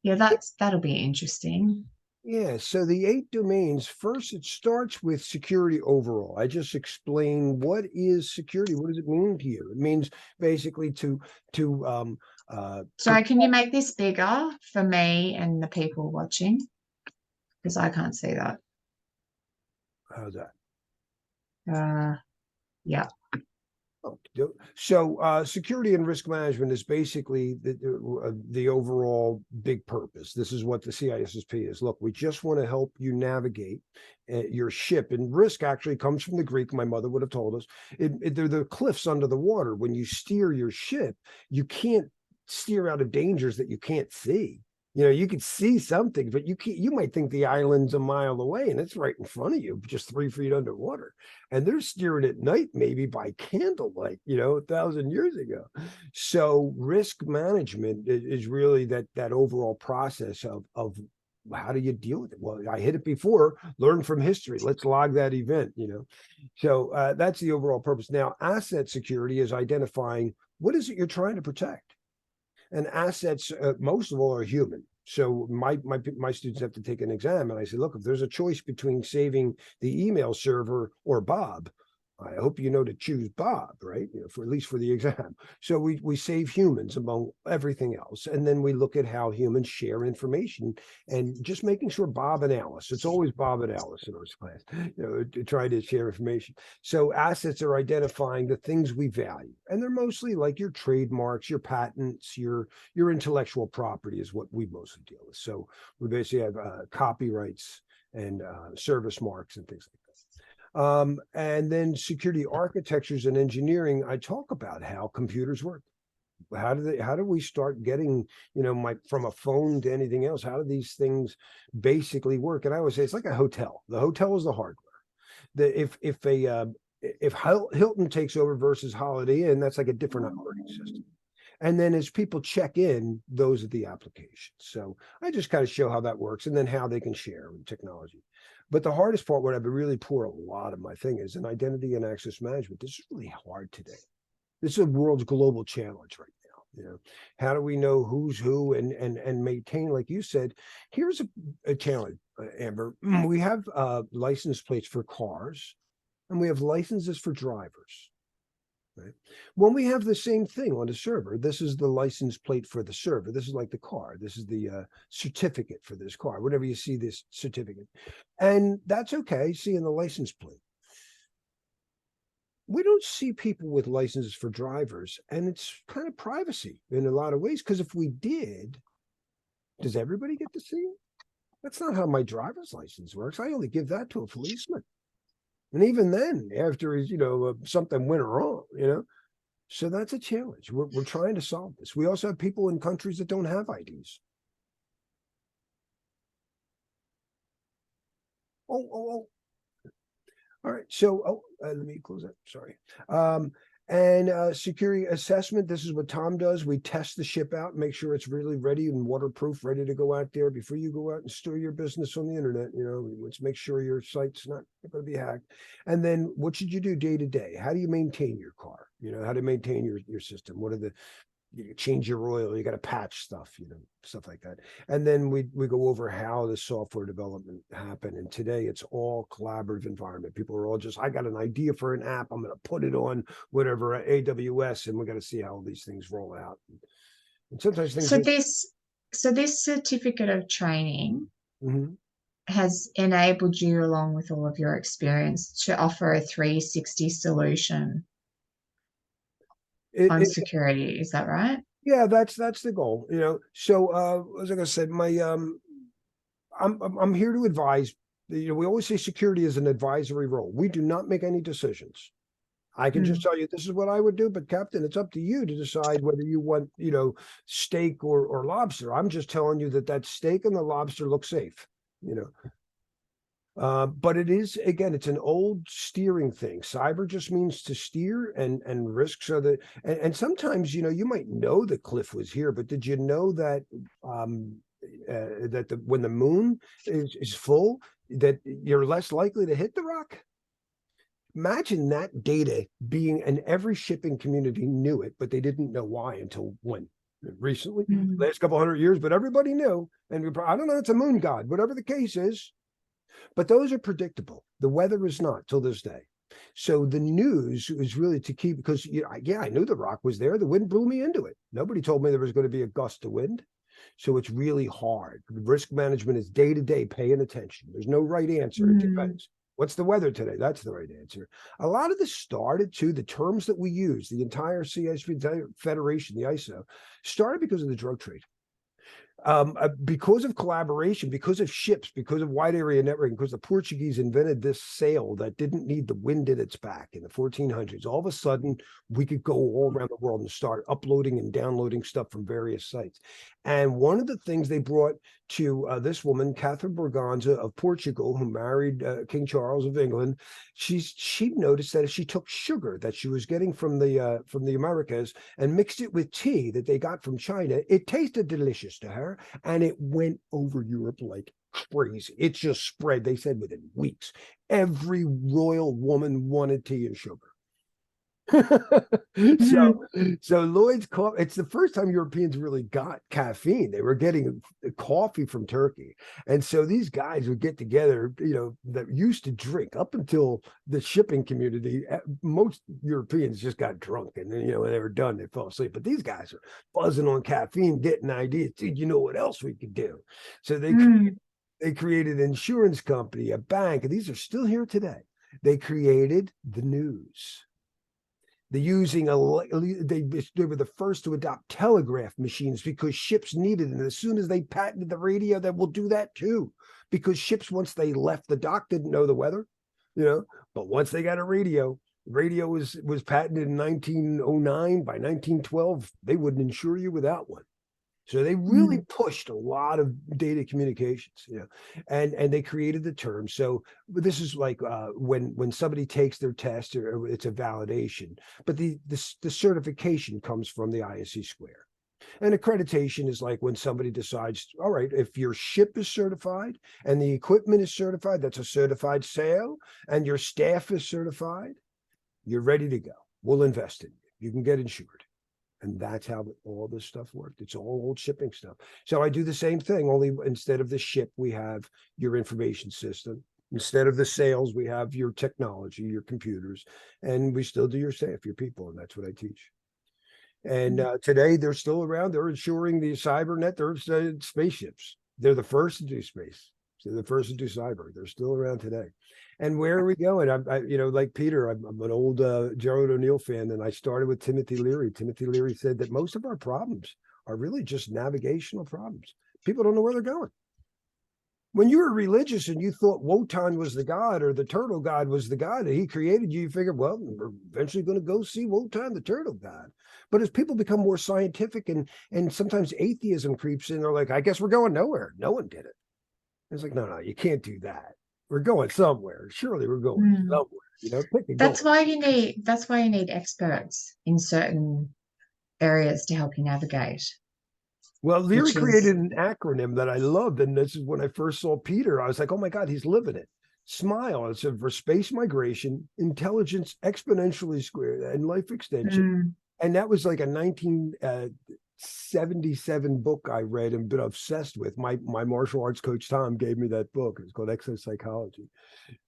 yeah, that'll be interesting. yeah, so the 8 domains, first it starts with security overall. I just explain what is security. What does it mean to you? It means basically to So can you make this bigger for me and the people watching? Because I can't see that. How's that? Yeah. Oh, so security and risk management is basically the overall big purpose. This is what the CISSP is. Look, we just want to help you navigate your ship. And risk actually comes from the Greek. My mother would have told us. They're the cliffs under the water. When you steer your ship, you can't steer out of dangers that you can't see. You know, you could see something, but you might think the island's a mile away and it's right in front of you, just 3 feet underwater. And they're steering at night, maybe by candlelight, 1,000 years ago. So risk management is really that overall process of how do you deal with it? Well, I hit it before, learn from history. Let's log that event. So that's the overall purpose. Now, asset security is identifying what is it you're trying to protect. And assets, most of all, are human. So my students have to take an exam, and I say, look, if there's a choice between saving the email server or Bob, I hope you know to choose Bob, right? For at least for the exam. So we save humans among everything else, and then we look at how humans share information, and just making sure Bob and Alice. It's always Bob and Alice in our class, trying to share information. So assets are identifying the things we value, and they're mostly like your trademarks, your patents, your intellectual property is what we mostly deal with. So we basically have copyrights and service marks and things like that. And then security architectures and engineering, I talk about how computers work. How do we start getting, from a phone to anything else? How do these things basically work? And I always say it's like a hotel. The hotel is the hardware. If Hilton takes over versus Holiday Inn, that's like a different operating system. And then as people check in, those are the applications. So I just kind of show how that works and then how they can share with technology. But the hardest part, what I've been really pour a lot of my thing is in identity and access management. This is really hard today. This is a world's global challenge right now. How do we know who's who and maintain, like you said, here's a challenge, Amber. We have license plates for cars and we have licenses for drivers. Right. When we have the same thing on the server, this is the license plate for the server. This is like the car. This is the certificate for this car. Whenever you see this certificate, and that's okay. Seeing the license plate. We don't see people with licenses for drivers, and it's kind of privacy in a lot of ways. Because if we did, does everybody get to see it? That's not how my driver's license works. I only give that to a policeman. And even then, after he's, something went wrong, So that's a challenge. We're trying to solve this. We also have people in countries that don't have IDs. Oh. All right. So, let me close that. Sorry. And security assessment, this is what Tom does. We test the ship out, make sure it's really ready and waterproof, ready to go out there before you go out and store your business on the internet. Let's make sure your site's not going to be hacked. And then what should you do day to day? How do you maintain your car? How to maintain your system? What are you change your oil, you got to patch stuff, stuff like that. And then we go over how the software development happened. And today it's all collaborative environment. People are all just, I got an idea for an app. I'm going to put it on whatever AWS, and we got to see how these things roll out. And sometimes things. So this certificate of training mm-hmm. has enabled you, along with all of your experience, to offer a 360 solution on security. Is that right? Yeah, that's the goal. So as I said, I'm here to advise. We always say security is an advisory role. We do not make any decisions. I can just tell you this is what I would do, but Captain, it's up to you to decide whether you want, steak or lobster. I'm just telling you that steak and the lobster look safe. But it is, again, it's an old steering thing. Cyber just means to steer and risk. So that, and sometimes, you might know the cliff was here, but did you know that, when the moon is full, that you're less likely to hit the rock? Imagine that data being, and every shipping community knew it, but they didn't know why until when? Recently, last couple 100 years, but everybody knew. And I don't know, it's a moon god, whatever the case is. But those are predictable. The weather is not till this day. So the news is really to keep, because I knew the rock was there. The wind blew me into it. Nobody told me there was going to be a gust of wind. So it's really hard. Risk management is day to day, paying attention. There's no right answer. It depends. What's the weather today? That's the right answer. A lot of this started too, the terms that we use, the entire CISSP Federation, the ISO, started because of the drug trade. Because of collaboration, because of ships, because of wide area networking, because the Portuguese invented this sail that didn't need the wind at its back in the 1400s. All of a sudden, we could go all around the world and start uploading and downloading stuff from various sites. And one of the things they brought to this woman, Catherine Braganza of Portugal, who married King Charles of England, she noticed that if she took sugar that she was getting from the Americas and mixed it with tea that they got from China, it tasted delicious to her, and it went over Europe like crazy. It just spread. They said within weeks, every royal woman wanted tea and sugar. So Lloyd's coffee, it's the first time Europeans really got caffeine. They were getting coffee from Turkey. And so these guys would get together, that used to drink up until the shipping community. Most Europeans just got drunk, and then, when they were done, they fell asleep. But these guys are buzzing on caffeine, getting ideas. Dude, you know what else we could do? So they created an insurance company, a bank, and these are still here today. They created the news. They were the first to adopt telegraph machines because ships needed it. And as soon as they patented the radio, they will do that too. Because ships, once they left the dock, didn't know the weather, but once they got a radio was patented in 1909. By 1912, they wouldn't insure you without one. So they really pushed a lot of data communications, and they created the term. So this is like when somebody takes their test, or it's a validation, but the certification comes from the ISC square. And accreditation is like when somebody decides, all right, if your ship is certified and the equipment is certified, that's a certified sale, and your staff is certified, you're ready to go. We'll invest in you. You can get insured. And that's how all this stuff worked. It's all old shipping stuff. So I do the same thing, only instead of the ship, we have your information system. Instead of the sales, we have your technology, your computers, and we still do your staff, your people, and that's what I teach. And today, they're still around. They're insuring the cybernet. They're spaceships. They're the first to do space. So the first to do cyber. They're still around today. And where are we going? Like Peter, I'm an old Gerald O'Neill fan, and I started with Timothy Leary. Timothy Leary said that most of our problems are really just navigational problems. People don't know where they're going. When you were religious and you thought Wotan was the god, or the turtle god was the god that he created, you figured, well, we're eventually going to go see Wotan, the turtle god. But as people become more scientific and sometimes atheism creeps in, they're like, I guess we're going nowhere. No one did it. It's like, no, you can't do that. We're going somewhere. Surely we're going somewhere. That's why you need experts in certain areas to help you navigate. Well, Leary created an acronym that I loved, and this is when I first saw Peter. I was like, oh my God, he's living it. SMILE. It's for space migration, intelligence exponentially squared, and life extension. And that was like a 1977 book I read and been obsessed with. My martial arts coach Tom gave me that book. It's called Exopsychology.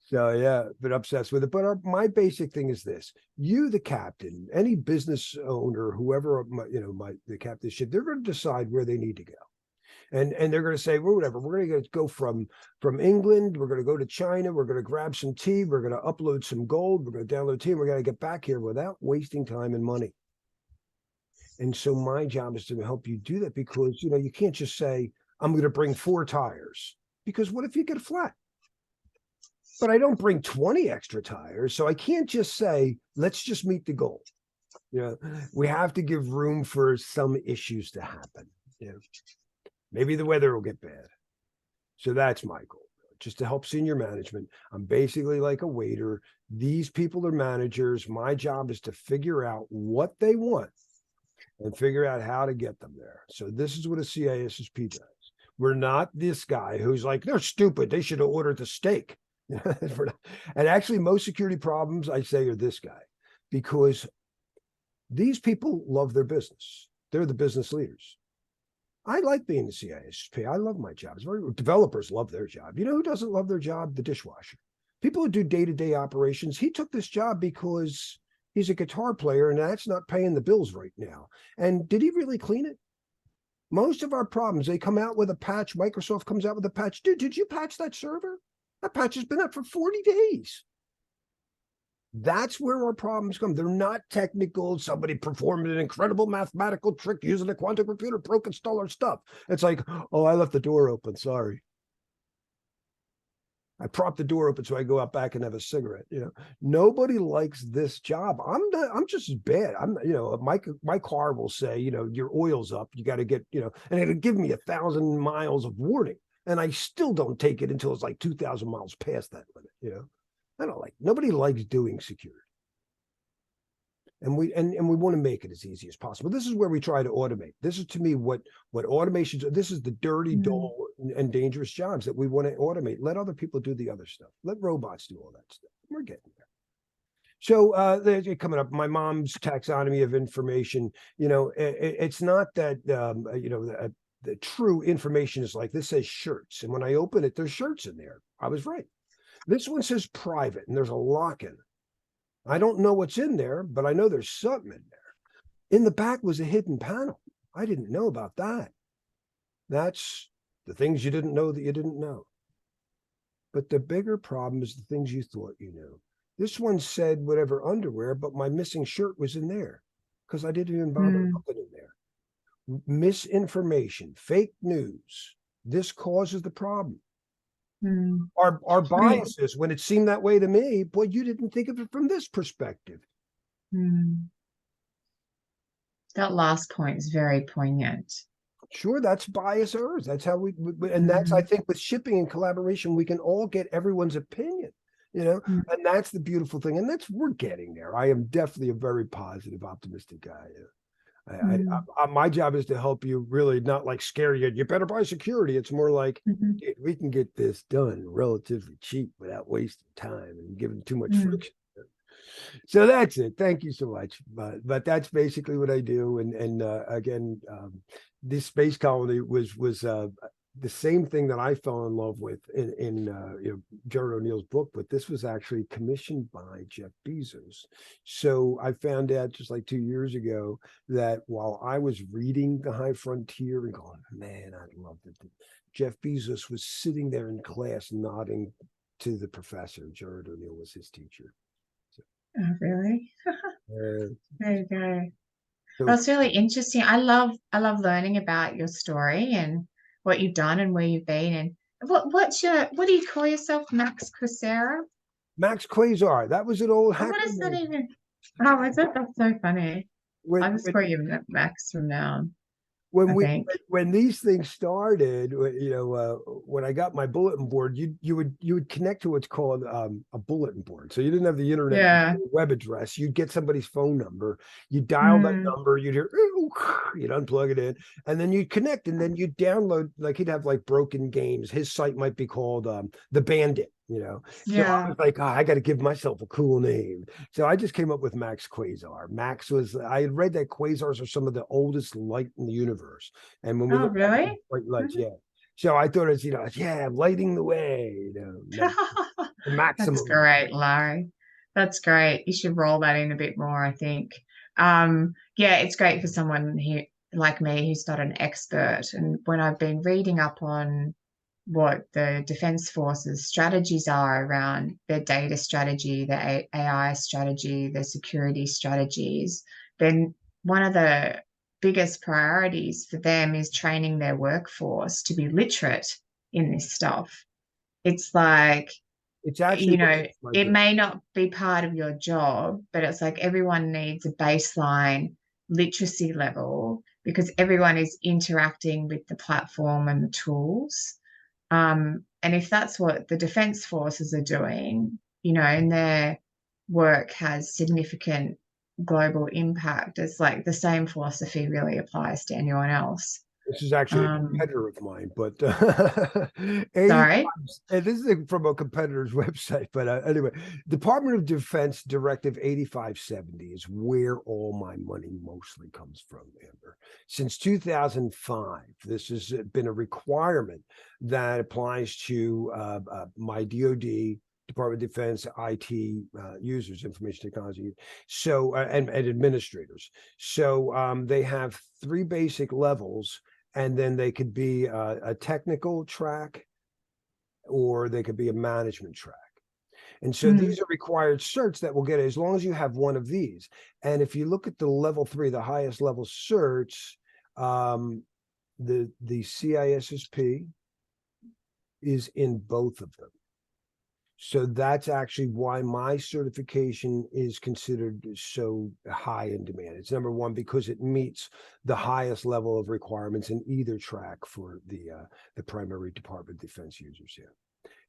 So yeah, been obsessed with it. But my basic thing is this: you, the captain, any business owner, whoever, the captain ship, they're going to decide where they need to go. And they're going to say, well, whatever, we're going to go from England, we're going to go to China, we're going to grab some tea, we're going to upload some gold, we're going to download tea, and we're going to get back here without wasting time and money. And so my job is to help you do that, because, you can't just say, I'm going to bring 4 tires, because what if you get a flat? But I don't bring 20 extra tires. So I can't just say, let's just meet the goal. We have to give room for some issues to happen. Maybe the weather will get bad. So that's my goal, just to help senior management. I'm basically like a waiter. These people are managers. My job is to figure out what they want and figure out how to get them there. So this is what a CISSP does. We're not this guy who's like, they're stupid, they should have ordered the steak. And actually, most security problems, I say, are this guy, because these people love their business. They're the business leaders. I like being the CISSP. I love my job. Developers love their job. You know who doesn't love their job? The dishwasher. People who do day-to-day operations. He took this job because he's a guitar player, and that's not paying the bills right now. And did he really clean it? Most of our problems, they come out with a patch. Microsoft comes out with a patch. Dude, did you patch that server? That patch has been up for 40 days. That's where our problems come. They're not technical. Somebody performed an incredible mathematical trick using a quantum computer, broke and stole our stuff. It's like, oh, I left the door open. Sorry. I propped the door open so I go out back and have a cigarette. Nobody likes this job. I'm just as bad. My car will say, your oil's up. You got to get, and it'll give me 1,000 miles of warning. And I still don't take it until it's like 2,000 miles past that limit. Nobody likes doing security. And we want to make it as easy as possible. This is where we try to automate. This is, to me, what automations. This is the dirty, dull, and dangerous jobs that we want to automate. Let other people do the other stuff. Let robots do all that stuff. We're getting there. So they're coming up. My mom's taxonomy of information. It's not that the true information is like this says shirts, and when I open it, there's shirts in there. I was right. This one says private, and there's a lock in it. I don't know what's in there, but I know there's something in there. In the back was a hidden panel. I didn't know about that. That's the things you didn't know that you didn't know. But the bigger problem is the things you thought you knew. This one said whatever underwear, but my missing shirt was in there because I didn't even bother looking in there. Misinformation, fake news. This causes the problem. Our biases, when it seemed that way to me, boy, you didn't think of it from this perspective. That last point is very poignant. Sure, that's bias errors. That's how and that's, I think, with shipping and collaboration, we can all get everyone's opinion, and that's the beautiful thing. And we're getting there. I am definitely a very positive, optimistic guy. My job is to help you, really not like scare you. You better buy security. It's more like, dude, we can get this done relatively cheap without wasting time and giving too much friction. So that's it. Thank you so much. But that's basically what I do. And again, this space colony was the same thing that I fell in love with in Jared O'Neill's book, but this was actually commissioned by Jeff Bezos. So I found out just like 2 years ago that while I was reading The High Frontier and going, man, I loved it, Jeff Bezos was sitting there in class nodding to the professor. Jared O'Neill was his teacher. So, oh, really? There you go. So, that's really interesting. I love learning about your story and what you've done and where you've been. And what do you call yourself? Max Quasera? Max Quasar. That was an old hacker. What is that even? Oh, is it? That's so funny. I'll just call you Max from now on. When these things started, when I got my bulletin board, you would connect to what's called a bulletin board. So you didn't have the internet web address. You'd get somebody's phone number, you dial that number, you'd hear, you'd unplug it in, and then you'd connect, and then you'd download, like he'd have like broken games. His site might be called The Bandit. So I was like, I got to give myself a cool name. So I just came up with Max Quasar. I had read that quasars are some of the oldest light in the universe. And when we look at white lights, so I thought it's, lighting the way, maximum. That's great, Larry. That's great. You should roll that in a bit more, I think. It's great for someone like me who's not an expert. And when I've been reading up on what the Defence Force's strategies are around their data strategy, their AI strategy, their security strategies, then one of the biggest priorities for them is training their workforce to be literate in this stuff. It's like, it's actually, it may not be part of your job, but it's like everyone needs a baseline literacy level because everyone is interacting with the platform and the tools. And if that's what the Defence Forces are doing, and their work has significant global impact, it's like the same philosophy really applies to anyone else. This is actually a competitor of mine, but sorry, and this is from a competitor's website. But anyway, Department of Defense Directive 8570 is where all my money mostly comes from, Amber. Since 2005, this has been a requirement that applies to my DoD, Department of Defense, IT users, information technology, so and administrators. So they have 3 basic levels. and then they could be a technical track, or they could be a management track. And so Mm. these are required certs that will get it as long as you have one of these. And if you look at the level 3, the highest level certs, the CISSP is in both of them. So that's actually why my certification is considered so high in demand. It's number one because it meets the highest level of requirements in either track for the primary Department of Defense users here.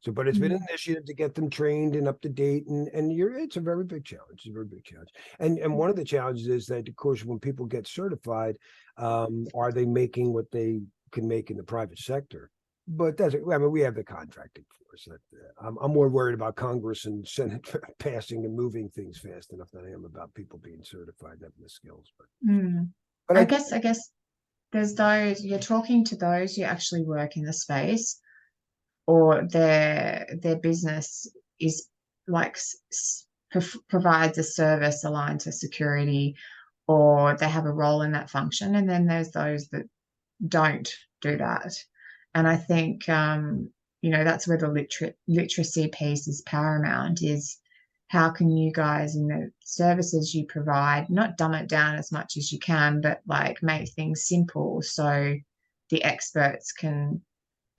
So, but it's been an initiative to get them trained and up to date, and it's a very big challenge. It's a very big challenge. And one of the challenges is that, of course, when people get certified, are they making what they can make in the private sector? But that's, I mean, we have the contracting force. I'm more worried about Congress and Senate passing and moving things fast enough than I am about people being certified and having the skills. But I guess there's those, you're talking to those who actually work in the space, or their business is like provides a service aligned to security, or they have a role in that function. And then there's those that don't do that. And I think, that's where the literacy piece is paramount, is how can you guys in the services you provide, not dumb it down as much as you can, but like make things simple so the experts can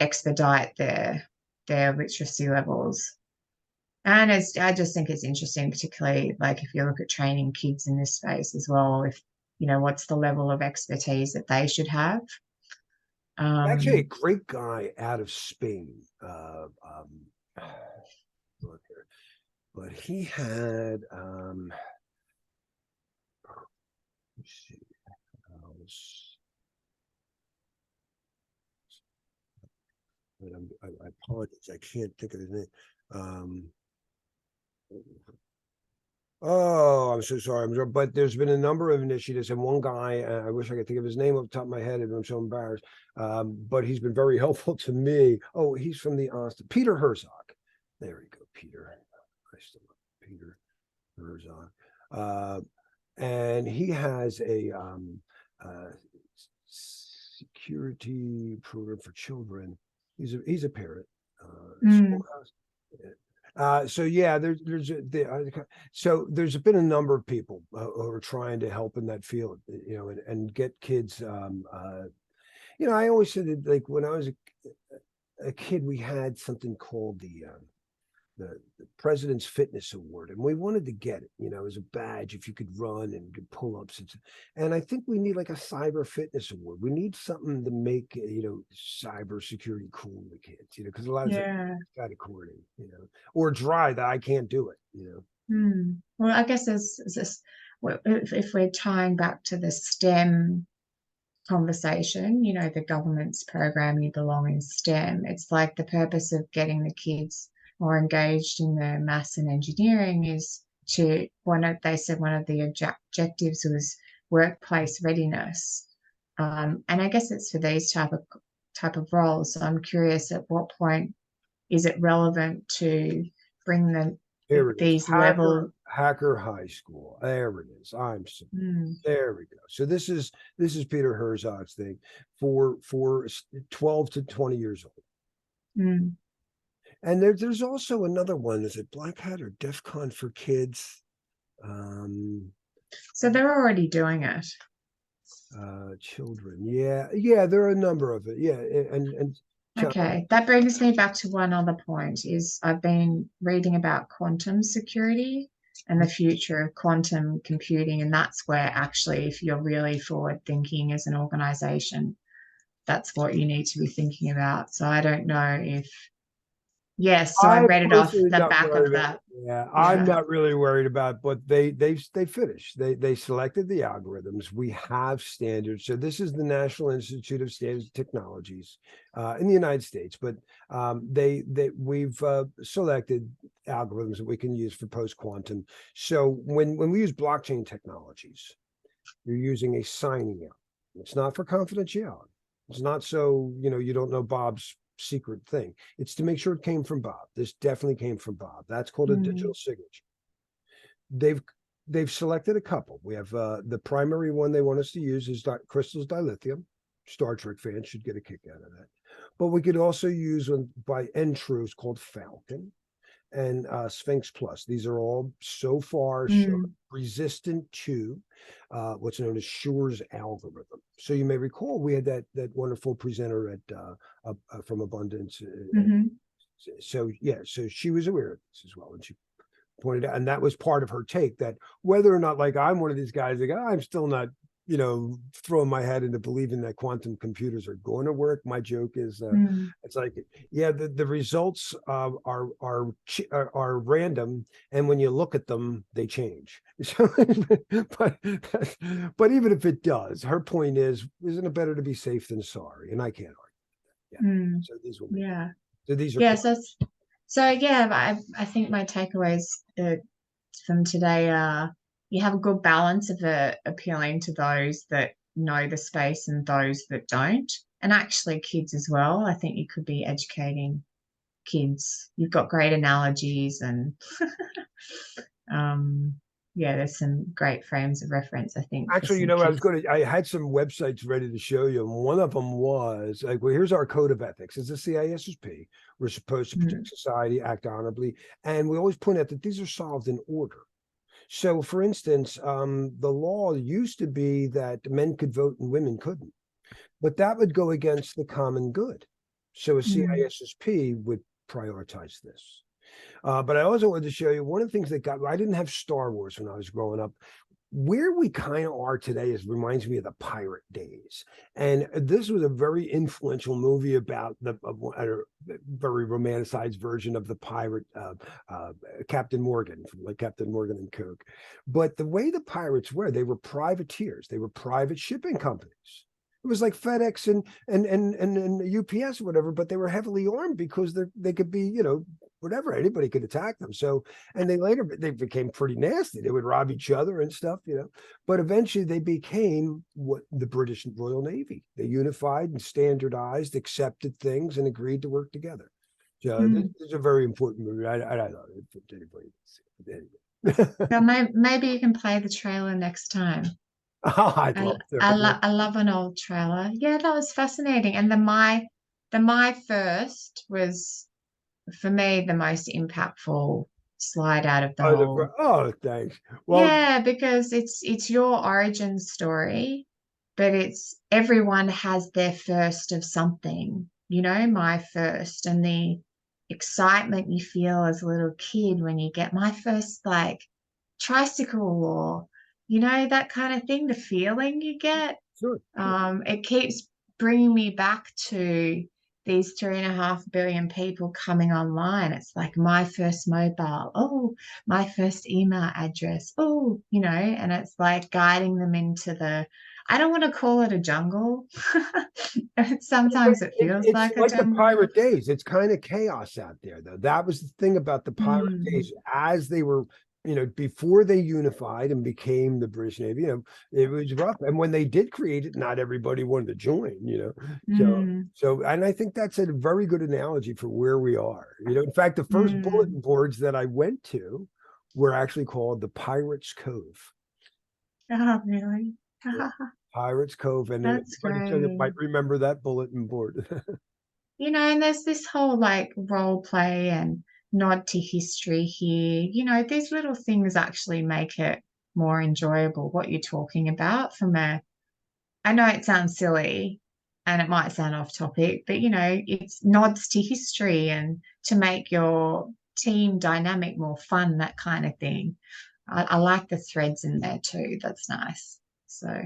expedite their literacy levels. And I just think it's interesting, particularly like if you look at training kids in this space as well, if what's the level of expertise that they should have. actually a great guy out of Spain. But he had let's see, I apologize, I can't think of his name. Oh, I'm so sorry. But there's been a number of initiatives, and one guy, I wish I could think of his name off the top of my head, and I'm so embarrassed. But he's been very helpful to me. Oh, he's from the Austin, Peter Herzog. There we go, Peter. I still love Peter Herzog. And he has a security program for children. He's a parent. Schoolhouse. So yeah, so there's been a number of people who are trying to help in that field, and get kids. I always said that, like when I was a kid, we had something called the President's Fitness Award, and we wanted to get it, as a badge if you could run and do pull-ups. And I think we need like a cyber fitness award. We need something to make, cyber security cool to kids, because a lot of it's kind of corny, or dry that I can't do it, Well, I guess if we're tying back to the STEM conversation, the government's program, You Belong in STEM, it's like the purpose of getting the kids more engaged in the maths and engineering is they said one of the objectives was workplace readiness. And I guess it's for these type of roles. So I'm curious, at what point is it relevant to bring these levels? Hacker High School. There it is. There we go. So this is Peter Herzog's thing for 12 to 20 years old. And there's also another one. Is it Black Hat or DEF CON for kids? So they're already doing it. Children. Yeah. There are a number of it. Yeah. And okay, that brings me back to one other point. Is I've been reading about quantum security and the future of quantum computing, and that's where actually, if you're really forward thinking as an organization, that's what you need to be thinking about. So I don't know if so I read it off the back of that. Yeah, I'm not really worried about, but they finished. They selected the algorithms. We have standards. So this is the National Institute of Standards and Technologies in the United States, but we've selected algorithms that we can use for post quantum. So when we use blockchain technologies, you're using a signing out. It's not for confidentiality. It's not so you don't know Bob's secret thing. It's to make sure it came from Bob. This definitely came from Bob. That's called a digital signature. They've selected a couple. We have the primary one they want us to use is crystals dilithium. Star Trek fans should get a kick out of that. But we could also use one by N-Truths called Falcon and Sphinx Plus. These are all so far Mm. resistant to what's known as Shor's algorithm. So you may recall we had that wonderful presenter at from Abundance. Hmm. So yeah, so she was aware of this as well, and she pointed out, and that was part of her take, that whether or not, like, I'm one of these guys like, I'm still not, throwing my head into believing that quantum computers are going to work. My joke is, Mm. it's like, yeah, the results are random, and when you look at them, they change. So, but but even if it does, her point is, isn't it better to be safe than sorry? And I can't argue. Yeah. Mm. So these will make it. Yeah. So these are Yeah. So yeah, I think my takeaways from today are you have a good balance of appealing to those that know the space and those that don't, and actually kids as well. I think you could be educating kids. You've got great analogies and um, yeah, there's some great frames of reference, I think, for Actually, some I was kids. going to, I had some websites ready to show you. And one of them was like, well, here's our code of ethics. It's a CISSP. We're supposed to protect Mm. society, act honorably. And we always point out that these are solved in order. So, for instance, the law used to be that men could vote and women couldn't, but that would go against the common good. So a Mm. CISSP would prioritize this. But I also wanted to show you one of the things I didn't have Star Wars when I was growing up. Where we kind of are today reminds me of the pirate days. And this was a very influential movie about a very romanticized version of the pirate, Captain Morgan, from like Captain Morgan and Coke. But the way the pirates were, they were privateers, they were private shipping companies. It was like FedEx and UPS or whatever, but they were heavily armed because they could be, whatever, anybody could attack them. So, and they became pretty nasty. They would rob each other and stuff, But eventually they became what the British Royal Navy. They unified and standardized, accepted things, and agreed to work together. So this Mm. is a very important movie. I don't know if anybody. So maybe you can play the trailer next time. Oh, I'd love to. I love an old trailer. Yeah, that was fascinating. And the My First was for me the most impactful slide out of the whole. Oh, thanks. Well, Yeah, because it's your origin story, but it's everyone has their first of something, my first, and the excitement you feel as a little kid when you get my first like tricycle or that kind of thing, the feeling you get. sure. It keeps bringing me back to these 3.5 billion people coming online. It's like my first mobile, oh, my first email address, oh, and it's like guiding them into I don't want to call it a jungle. Sometimes it feels It's like a like the jungle. pirate days. It's kind of chaos out there, though. That was the thing about the pirate Mm. days as they were, before they unified and became the British Navy, it was rough. And when they did create it, not everybody wanted to join. So, Mm. and I think that's a very good analogy for where we are. In fact, the first Mm. bulletin boards that I went to were actually called the Pirates Cove. Oh, really? Yeah. Pirates Cove, and That's anybody great. might remember that bulletin board. And there's this whole like role play and nod to history here. These little things actually make it more enjoyable what you're talking about I know it sounds silly and it might sound off topic, but it's nods to history and to make your team dynamic more fun, that kind of thing. I like the threads in there too. That's nice. So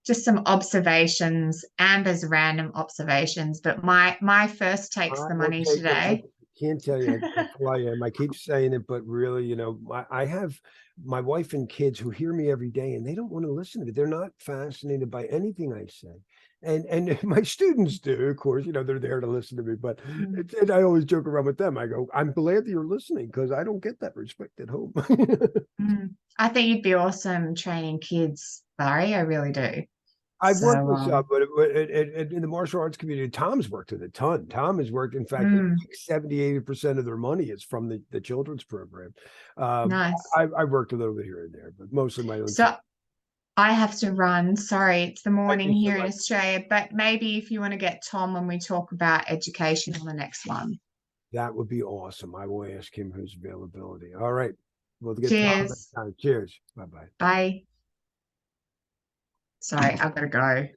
just some observations, Amber's random observations, but my first takes I the will money take it. I today. can't tell you who I am. I keep saying it, but really, I have my wife and kids who hear me every day, and they don't want to listen to it. They're not fascinated by anything I say. And my students do, of course, they're there to listen to me. But Mm. and I always joke around with them. I go, I'm glad that you're listening because I don't get that respect at home. Mm. I think you'd be awesome training kids, Barry. I really do. I've So, worked with some, but in the martial arts community, Tom's worked with it a ton. Tom has worked, in fact, mm, 70-80% of their money is from the children's program. nice. I've worked a little bit here and there, but mostly my own So team. I have to run. Sorry, it's the morning you so here in much. Australia, but maybe if you want to get Tom when we talk about education on the next one. That would be awesome. I will ask him his availability. All right. We'll get Tom next Cheers. time. Cheers. Bye-bye. Bye. Sorry, I've got to go.